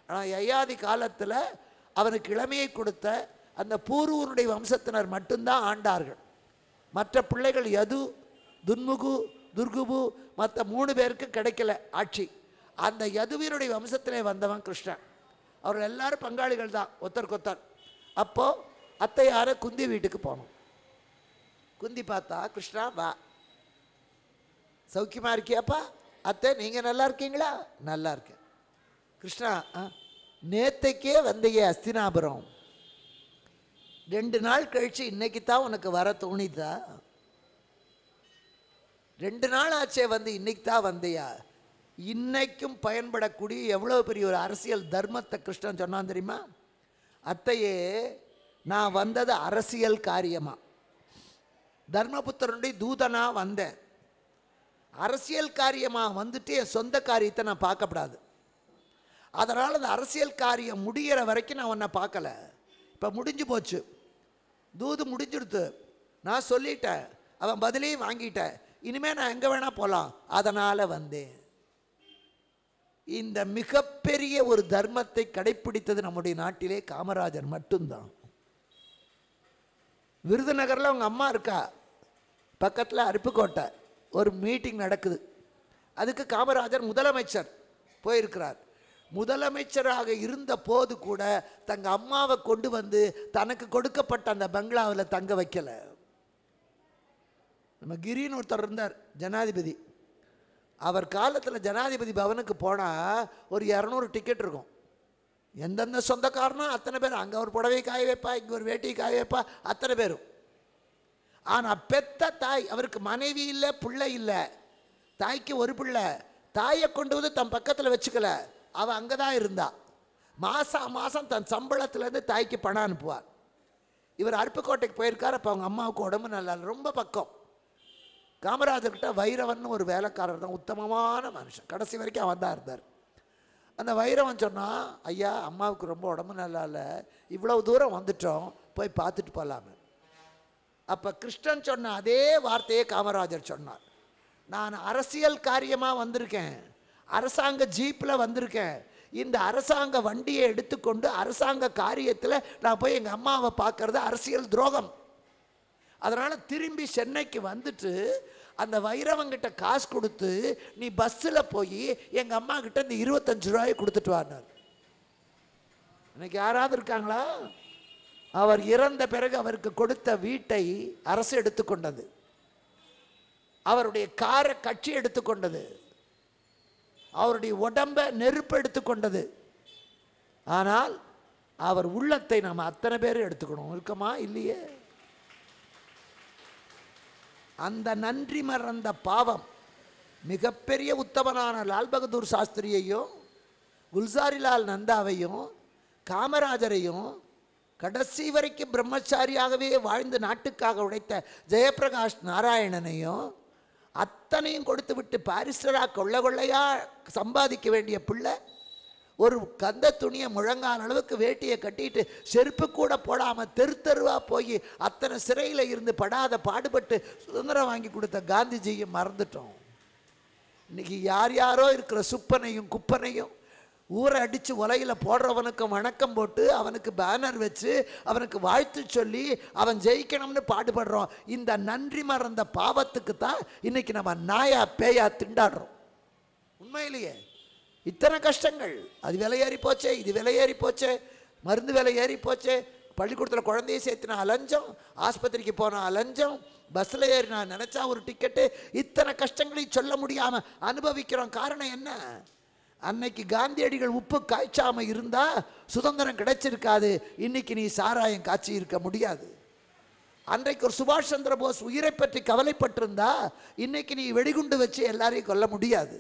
ஆனால் யயாதி காலத்தில் அவனுக்கு இளமையை கொடுத்த அந்த பூர்வனுடைய வம்சத்தினர் மட்டும்தான் ஆண்டார்கள். மற்ற பிள்ளைகள் யது, துன்முகு, துர்குபு மற்ற 3 பேருக்கு கிடைக்கல ஆட்சி. அந்த யதுவினுடைய வம்சத்திலே வந்தவன் கிருஷ்ணன். அவர்கள் எல்லாரும் பங்காளிகள் தான், ஒத்தருக்கொத்தர். அப்போது அத்தையார குந்தி வீட்டுக்கு போனோம். குந்தி பார்த்தா, கிருஷ்ணா வா, சௌக்கியமாக இருக்கியாப்பா? அத்தை நீங்கள் நல்லா இருக்கீங்களா? நல்லா இருக்கேன். கிருஷ்ணா நேத்தைக்கே வந்தையே அஸ்தினாபுரம், 2 நாள் கழிச்சு இன்னைக்கு தான் உனக்கு வர தோணிதா? 2 நாள் ஆச்சே வந்து இன்னைக்கு தான் வந்தையா? இன்னைக்கும் பயன்படக்கூடிய எவ்வளோ பெரிய ஒரு அரசியல் தர்மத்தை கிருஷ்ணன் சொன்னான் தெரியுமா? அத்தையே நான் வந்தது அரசியல் காரியமா, தர்மபுத்திரனுடைய தூதனா வந்தேன். அரசியல் காரியமா வந்துட்டு என் சொந்த காரியத்தை நான் பார்க்கப்படாது. அதனால் அந்த அரசியல் காரியம் முடிகிற வரைக்கும் நான் உன்னை பார்க்கல. இப்போ முடிஞ்சு போச்சு, தூது முடிஞ்சிடுத்து, நான் சொல்லிட்டேன், அவன் பதிலையும் வாங்கிட்டேன், இனிமேல் நான் எங்கே வேணால் போகலாம், அதனால் வந்தேன். இந்த மிகப்பெரிய ஒரு தர்மத்தை கடைப்பிடித்தது நம்முடைய நாட்டிலே காமராஜர் மட்டும்தான். விருதுநகரில் அவங்க அம்மா இருக்கா, பக்கத்தில் அருப்புக்கோட்டை ஒரு மீட்டிங் நடக்குது. அதுக்கு காமராஜர் முதலமைச்சர் போயிருக்கிறார். முதலமைச்சராக இருந்த போது கூட தங்க அம்மாவை கொண்டு வந்து தனக்கு கொடுக்கப்பட்ட அந்த பங்களாவில் தங்க வைக்கல. நம்ம கிரின்னு ஒருத்தர் இருந்தார் ஜனாதிபதி, அவர் காலத்தில் ஜனாதிபதி பவனுக்கு போனால் ஒரு 200 டிக்கெட் இருக்கும். எந்தெந்த சொந்தக்காரனோ அத்தனை பேர், அங்கே ஒரு புடவை காய வைப்பா, இங்கே ஒரு வேட்டி காய வைப்பா, அத்தனை பேரும். ஆனால் பெத்த தாய், அவருக்கு மனைவி இல்லை, பிள்ளை இல்லை, தாய்க்கு ஒரு பிள்ளை, தாயை கொண்டு வந்து தன் பக்கத்தில் வச்சுக்கல, அவள் அங்கே தான் இருந்தா. மாதம் மாதம் தன் சம்பளத்துலேருந்து தாய்க்கு பணம் அனுப்புவார். இவர் அருப்புக்கோட்டைக்கு போயிருக்கார். அப்போ அவங்க அம்மாவுக்கு உடம்பு நல்லா இல்லை, ரொம்ப பக்கம். காமராஜர்கிட்ட வைரவன் ஒரு வேலைக்காரர் தான், உத்தமமான மனுஷன், கடைசி வரைக்கும் அவன் தான் இருந்தார். அந்த வைரவன் சொன்னான், ஐயா அம்மாவுக்கு ரொம்ப உடம்பு நல்லா இல்லை, இவ்வளவு தூரம் வந்துட்டோம், போய் பார்த்துட்டு போகலாமே. அப்போ கிருஷ்ணன் சொன்ன அதே வார்த்தையை காமராஜர் சொன்னார். நான் அரசியல் காரியமாக வந்திருக்கேன், அரசாங்க ஜீப்பில் வந்திருக்கேன், இந்த அரசாங்க வண்டியை எடுத்துக்கொண்டு அரசாங்க காரியத்தில் நான் போய் எங்கள் அம்மாவை பார்க்கறது அரசியல் துரோகம். அதனால் திரும்பி சென்னைக்கு வந்துட்டு அந்த வைரவங்கிட்ட காசு கொடுத்து நீ பஸ்ஸில் போய் எங்கள் அம்மா கிட்ட இந்த 25 ரூபாயை கொடுத்துட்டு வானார். இன்னைக்கு யாராவது இருக்காங்களா? அவர் இறந்த பிறகு அவருக்கு கொடுத்த வீட்டை அரசு எடுத்துக்கொண்டது, அவருடைய காரை கட்சி எடுத்துக்கொண்டது, அவருடைய உடம்ப நெருப்பு எடுத்துக்கொண்டது. ஆனால் அவர் உள்ளத்தை நாம் அத்தனை பேர் எடுத்துக்கணும், இருக்கமா இல்லையே? அந்த நன்றி மறந்த பாவம் மிகப்பெரிய உத்தமனான லால் பகதூர் சாஸ்திரியையும் குல்சாரிலால் நந்தாவையும் காமராஜரையும் கடைசி வரைக்கும் பிரம்மச்சாரியாகவே வாழ்ந்து நாட்டுக்காக உழைத்த ஜெயபிரகாஷ் நாராயணனையும் அத்தனையும் கொடுத்து விட்டு பாரிஸ்டராக கொள்ள கொள்ளையாக சம்பாதிக்க வேண்டிய பிள்ளை ஒரு கந்த துணியை முழங்கான அளவுக்கு வேட்டியை கட்டிட்டு செருப்பு கூட போடாமல் தெரு தெருவாக போய் அத்தனை சிறையில் இருந்து படாத பாடுபட்டு சுதந்திரம் வாங்கி கொடுத்த காந்திஜியும் மறந்துட்டோம். இன்னைக்கு யார் யாரோ இருக்கிற சுப்பனையும் குப்பனையும் ஊரை அடித்து உலையில் போடுறவனுக்கும் வணக்கம் போட்டு அவனுக்கு பேனர் வச்சு அவனுக்கு வாழ்த்து சொல்லி அவன் ஜெயிக்கணும்னு பாடுபடுறோம். இந்த நன்றி மறந்த பாவத்துக்கு தான் இன்னைக்கு நம்ம நாயா பேயா திண்டாடுறோம். உண்மையிலேயே இத்தனை கஷ்டங்கள், அது விலை ஏறி போச்சே, இது விலை ஏறி போச்சே, மருந்து விலை ஏறி போச்சே, பள்ளிக்கூடத்தில் குழந்தைய சேர்த்துனா அலஞ்சம், ஆஸ்பத்திரிக்கு போனால் அலஞ்சம், பஸ்ஸில் ஏறி நான் நினச்சா ஒரு டிக்கெட்டு, இத்தனை கஷ்டங்களையும் சொல்ல முடியாமல் அனுபவிக்கிறோம். காரணம் என்ன? அன்னைக்கு காந்தியடிகள் உப்பு காய்ச்சாமல் இருந்தால் சுதந்திரம் கிடைச்சிருக்காது, இன்னைக்கு நீ சாராயம் காய்ச்சி இருக்க முடியாது. அன்றைக்கு ஒரு சுபாஷ் சந்திர போஸ் உயிரை பற்றி கவலைப்பட்டிருந்தா இன்னைக்கு நீ வெடிகுண்டு வச்சு எல்லாரையும் கொல்ல முடியாது.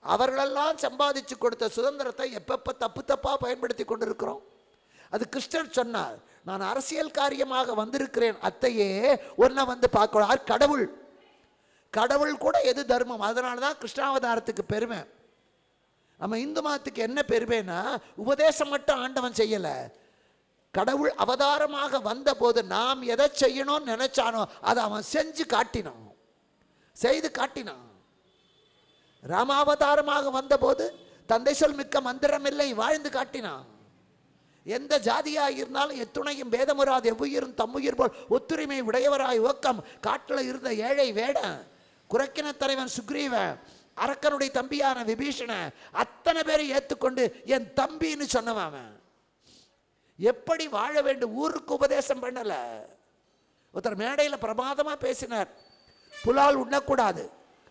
அவர்களெல்லாம் சம்பாதிச்சு கொடுத்த சுதந்திரத்தை எப்பப்போ தப்பு தப்பாக பயன்படுத்தி கொண்டிருக்கிறோம். அது கிருஷ்ணர் சொன்னார், நான் அரசியல் காரியமாக வந்திருக்கிறேன் அத்தையே, ஒன்றை வந்து பார்க்கலாம். கடவுள் கடவுள் கூட எது தர்மம். அதனால தான் கிருஷ்ணாவதாரத்துக்கு பெருமை. நம்ம இந்து மதத்துக்கு என்ன பெருமைனா உபதேசம் மட்டும் ஆண்டவன் செய்யலை, கடவுள் அவதாரமாக வந்த போது நாம் எதை செய்யணும்னு நினைச்சானோ அதை அவன் செஞ்சு காட்டினான், செய்து காட்டினான். ராமாவதாரமாக வந்தபோது தந்தை சொல் மிக்க மந்திரம் இல்லை வாழ்ந்து காட்டினான். எந்த ஜாதியாக இருந்தாலும் எத்துணையும் பேதமுறாது எவ்வுயிரும் தம்முயிர் போல் ஒத்துரிமை உடையவராய் ஓக்கம் காட்டில் இருந்த ஏழை வேடன், குரக்கின தலைவன் சுக்ரீவன், அரக்கனுடைய தம்பியான விபீஷண, அத்தனை பேரை ஏற்றுக்கொண்டு என் தம்பின்னு சொன்னவன். எப்படி வாழ வேண்டும் ஊருக்கு உபதேசம் பண்ணல. ஒருத்தர் மேடையில் பிரமாதமாக பேசினார், புலால் உண்ணக்கூடாது,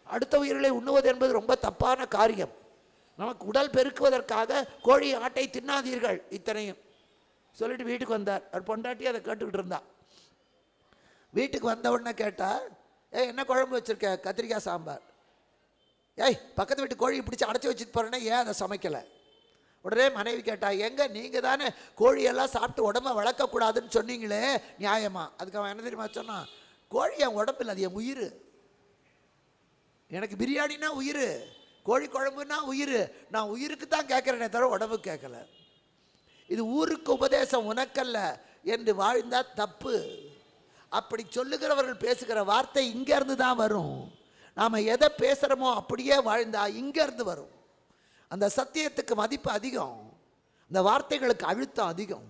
அடுத்த உயிர்களை உண்ணுவது என்பது ரொம்ப தப்பான காரியம், நமக்கு உடல் பெருக்குவதற்காக கோழி ஆட்டை தின்னாதீர்கள், இத்தனையும் சொல்லிட்டு வீட்டுக்கு வந்தார். அவர் பொண்டாட்டி அதை கேட்டுக்கிட்டு இருந்தா. வீட்டுக்கு வந்த உடனே கேட்டால், என்ன குழம்பு வச்சுருக்க? கத்திரிக்காய் சாம்பார். பக்கத்து வீட்டு கோழி பிடிச்சி அடைச்சி வச்சுட்டு போகிறேன்னா ஏன் அதை சமைக்கலை? உடனே மனைவி கேட்டா, எங்க நீங்கள் தானே கோழியெல்லாம் சாப்பிட்டு உடம்ப வளர்க்கக்கூடாதுன்னு சொன்னீங்களே, நியாயமா? அதுக்கு அவன் என்ன தெரியுமா சொன்னான், கோழி என் உடம்பில், அது என் உயிர். எனக்கு பிரியாணினா உயிர், கோழி குழம்புனா உயிர். நான் உயிருக்கு தான் கேட்குறேனே தவிர உடம்புக்கு கேட்கல. இது ஊருக்கு உபதேசம், உனக்கல்ல என்று வாழ்ந்தால் தப்பு. அப்படி சொல்லுகிறவர்கள் பேசுகிற வார்த்தை இங்கேருந்து தான் வரும். நாம் எதை பேசுகிறோமோ அப்படியே வாழ்ந்தா இங்கேருந்து வரும். அந்த சத்தியத்துக்கு மதிப்பு அதிகம், அந்த வார்த்தைகளுக்கு அழுத்தம் அதிகம்.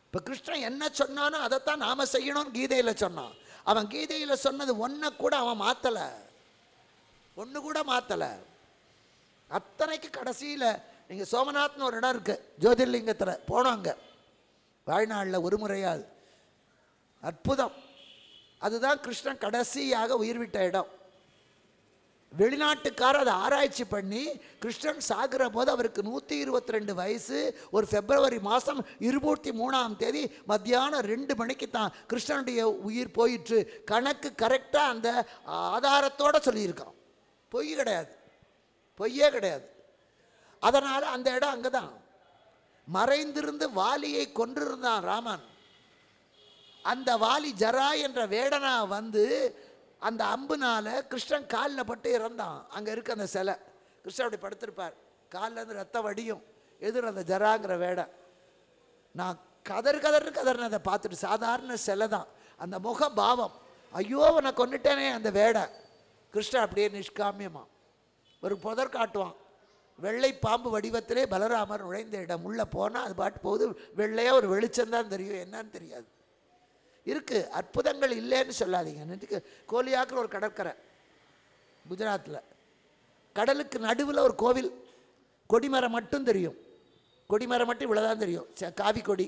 இப்போ கிருஷ்ணன் என்ன சொன்னானோ அதைத்தான் நாம் செய்யணும்னு கீதையில் சொன்னான். அவன் கீதையில் சொன்னது ஒன்றை கூட அவன் மாற்றலை, ஒன்று கூட மாற்றலை. அத்தனைக்கு கடைசியில் நீங்கள் சோமநாத்னு ஒரு இடம் இருக்குது ஜோதிர்லிங்கத்தில், போனோம். அங்கே வாழ்நாளில் ஒரு முறையாது அற்புதம். அதுதான் கிருஷ்ணன் கடைசியாக உயிர் விட்ட இடம். வெளிநாட்டுக்காரர் அதை ஆராய்ச்சி பண்ணி, கிருஷ்ணன் சாகிற போது அவருக்கு 122 வயசு. ஒரு பிப்ரவரி மாதம் 23ஆம் தேதி மத்தியானம் 2 மணிக்கு தான் கிருஷ்ணனுடைய உயிர் போயிற்று. கணக்கு கரெக்டாக அந்த ஆதாரத்தோடு சொல்லியிருக்கான். பொய் கிடையாது, பொய்யே கிடையாது. அதனால் அந்த இடம் அங்கே தான். மறைந்திருந்து வாலியை கொன்றிருந்தான் ராமன். அந்த வாலி ஜரா என்ற வேடனா வந்து அந்த அம்புனால கிருஷ்ணன் காலில் பட்டு இறந்தான். அங்கே இருக்க அந்த சிலை, கிருஷ்ணன் அப்படி படுத்திருப்பார், காலில் இருந்து ரத்தம் வடியும். எதிர் அந்த ஜராங்கிற வேடை. நான் கதறினதை பார்த்துட்டு, சாதாரண சிலை தான், அந்த முக பாவம், ஐயோ அவனை கொண்டுட்டேனே அந்த வேடை. கிருஷ்ணன் அப்படியே நிஷ்காமியமா ஒரு புதர் காட்டுவான். வெள்ளை பாம்பு வடிவத்திலே பலராமர் நுழைந்த இடம். உள்ளே போனால் அது பாட்டு போகுது, வெள்ளையாக ஒரு வெளிச்சம்தான் தெரியும், என்னன்னு தெரியாது. இருக்குது, அற்புதங்கள் இல்லைன்னு சொல்லாதீங்க. நேற்றுக்கு கோலியாக்கில் ஒரு கடற்கரை குஜராத்தில், கடலுக்கு நடுவில் ஒரு கோவில், கொடிமரம் மட்டும் தெரியும், கொடிமரம் மட்டும் இவ்வளோதான் தெரியும், காவி கொடி.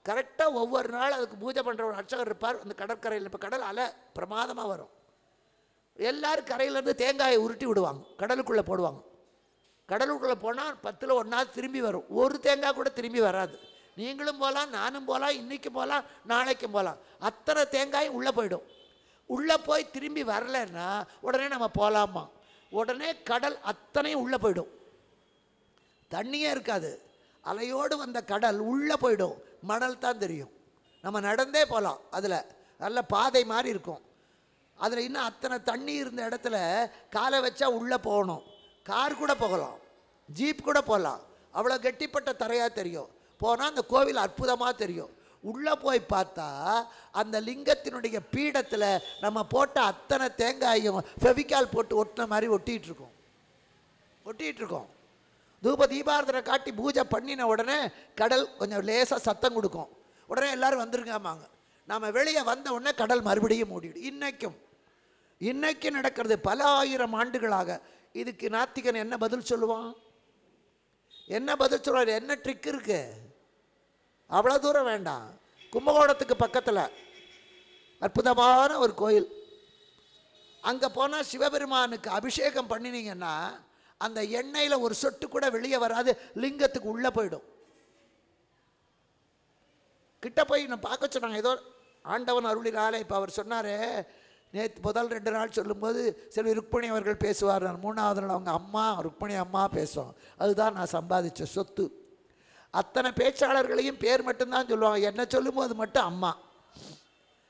கரெக்டாக ஒவ்வொரு நாள் அதுக்கு பூஜை பண்ணுற ஒரு அர்ச்சகர் இருப்பார் அந்த கடற்கரையில். இப்போ கடல் அலை பிரமாதமாக வரும். எல்லோரும் கரையிலேருந்து தேங்காயை உருட்டி விடுவாங்க, கடலுக்குள்ளே போடுவாங்க. கடலுக்குள்ளே போனால் 10ல் 1 திரும்பி வரும். ஒரு தேங்காய் கூட திரும்பி வராது. நீங்களும் போகலாம், நானும் போகலாம், இன்றைக்கும் போகலாம், நாளைக்கும் போகலாம். அத்தனை தேங்காயும் உள்ளே போயிடும். உள்ளே போய் திரும்பி வரலன்னா உடனே நம்ம போகலாமா? உடனே கடல் அத்தனையும் உள்ளே போயிடும், தண்ணியே இருக்காது. அலையோடு வந்த கடல் உள்ளே போயிடும், மணல் தான் தெரியும். நம்ம நடந்தே போகலாம், அதில் நல்ல பாதை மாதிரி இருக்கும். அதில் இன்னும் அத்தனை தண்ணி இருந்த இடத்துல காலை வச்சா உள்ளே போகணும். கார் கூட போகலாம், ஜீப் கூட போகலாம், அவ்வளோ கெட்டிப்பட்ட தரையாக தெரியும். போனால் அந்த கோவில் அற்புதமாக தெரியும். உள்ளே போய் பார்த்தா அந்த லிங்கத்தினுடைய பீடத்தில் நம்ம போட்ட அத்தனை தேங்காயும் ஃபெவிகால் போட்டு ஒட்டின மாதிரி ஒட்டிகிட்ருக்கோம். தூப தீபாரதனை காட்டி பூஜை பண்ணின உடனே கடல் கொஞ்சம் லேசாக சத்தம் கொடுக்கும். உடனே எல்லோரும் வந்துருங்காமாங்க. நாம் வெளியே வந்த உடனே கடல் மறுபடியும் மூடிடும். இன்னைக்கு நடக்கிறது பல ஆயிரம் ஆண்டுகளாக. இதுக்கு நாத்திகன் என்ன பதில் சொல்லுவான்? என்ன பதில் சொல்லுவார்? என்ன ட்ரிக் இருக்கு? அவ்வளோ தூரம் வேண்டாம். கும்பகோணத்துக்கு பக்கத்தில் அற்புதமான ஒரு கோயில். அங்கே போனால் சிவபெருமானுக்கு அபிஷேகம் பண்ணினீங்கன்னா அந்த எண்ணெயில் ஒரு சொட்டு கூட வெளியே வராது, லிங்கத்துக்கு உள்ளே போயிடும். கிட்ட போய் நான் பார்க்க சொன்னாங்க. ஏதோ ஆண்டவன் அருளினாலே. இப்போ அவர் சொன்னார், நேற்று முதல் 2 நாள் சொல்லும்போது செல்வி ருக்மணி அவர்கள் பேசுவார். 3வது நாள் அவங்க அம்மா ருக்மணி அம்மா பேசுவோம். அதுதான் நான் சம்பாதிச்ச சொத்து. அத்தனை பேச்சாளர்களையும் பேர் மட்டும்தான் சொல்லுவாங்க, என்ன சொல்லும்போது மட்டும் அம்மா.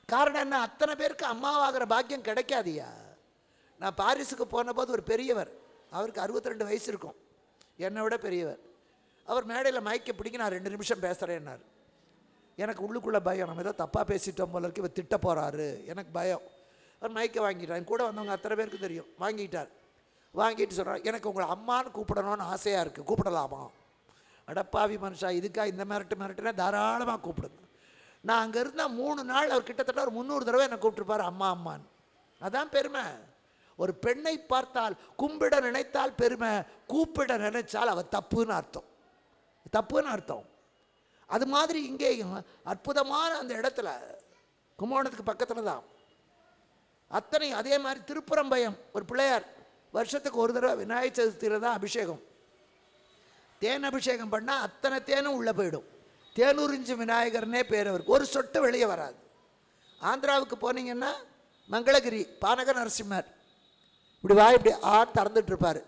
காரணம் என்ன? அத்தனை பேருக்கு அம்மாவாகிற பாக்கியம் கிடைக்காதியா. நான் பாரிஸுக்கு போன போது ஒரு பெரியவர், அவருக்கு 62 வயசு இருக்கும், என்னை விட பெரியவர். அவர் மேடையில் மைக்கை பிடிக்க நான் 2 நிமிஷம் பேசுகிறேன்னார். எனக்கு உள்ளுக்குள்ளே பயம், நம்ம ஏதோ தப்பாக பேசிட்டோம் போல இருக்கு, இவர் திட்ட போகிறாரு, எனக்கு பயம். அவர் மைக்கை வாங்கிட்டார். கூட வந்தவங்க அத்தனை பேருக்கு தெரியும். வாங்கிட்டு சொல்கிறார், எனக்கு உங்களை அம்மான்னு கூப்பிடணும்னு ஆசையாக இருக்குது, கூப்பிடலாமா? அடப்பாவி மனுஷா, இதுக்கா இந்த மிரட்டுனா தாராளமாக கூப்பிடுங்க. நான் அங்கே இருந்தால் 3 நாள் அவர் கிட்டத்தட்ட ஒரு 300 தடவை என்னை கூப்பிட்டுருப்பார் அம்மா அம்மான்னு. அதான் பெருமை. ஒரு பெண்ணை பார்த்தால் கும்பிட நினைத்தால் பெருமை, கூப்பிட நினைச்சால் அவள் தப்புன்னு அர்த்தம். அது மாதிரி இங்கேயும் அற்புதமான அந்த இடத்துல கும்பகோணத்துக்கு பக்கத்தில் தான் அத்தனை. அதே மாதிரி திருப்புறம்பயம் ஒரு பிள்ளையார், வருஷத்துக்கு ஒரு தடவை விநாயகர் சதுர்த்தியில் தான் அபிஷேகம். தேன் அபிஷேகம் பண்ணால் அத்தனை தேனும் உள்ளே போயிடும். தேனூரிஞ்சு விநாயகர்னே பேர் அவருக்கு. ஒரு சொட்டு வெளியே வராது. ஆந்திராவுக்கு போனீங்கன்னா மங்களகிரி பானக நரசிம்மர் இப்படி இப்படி திறந்துட்டு இருப்பார்.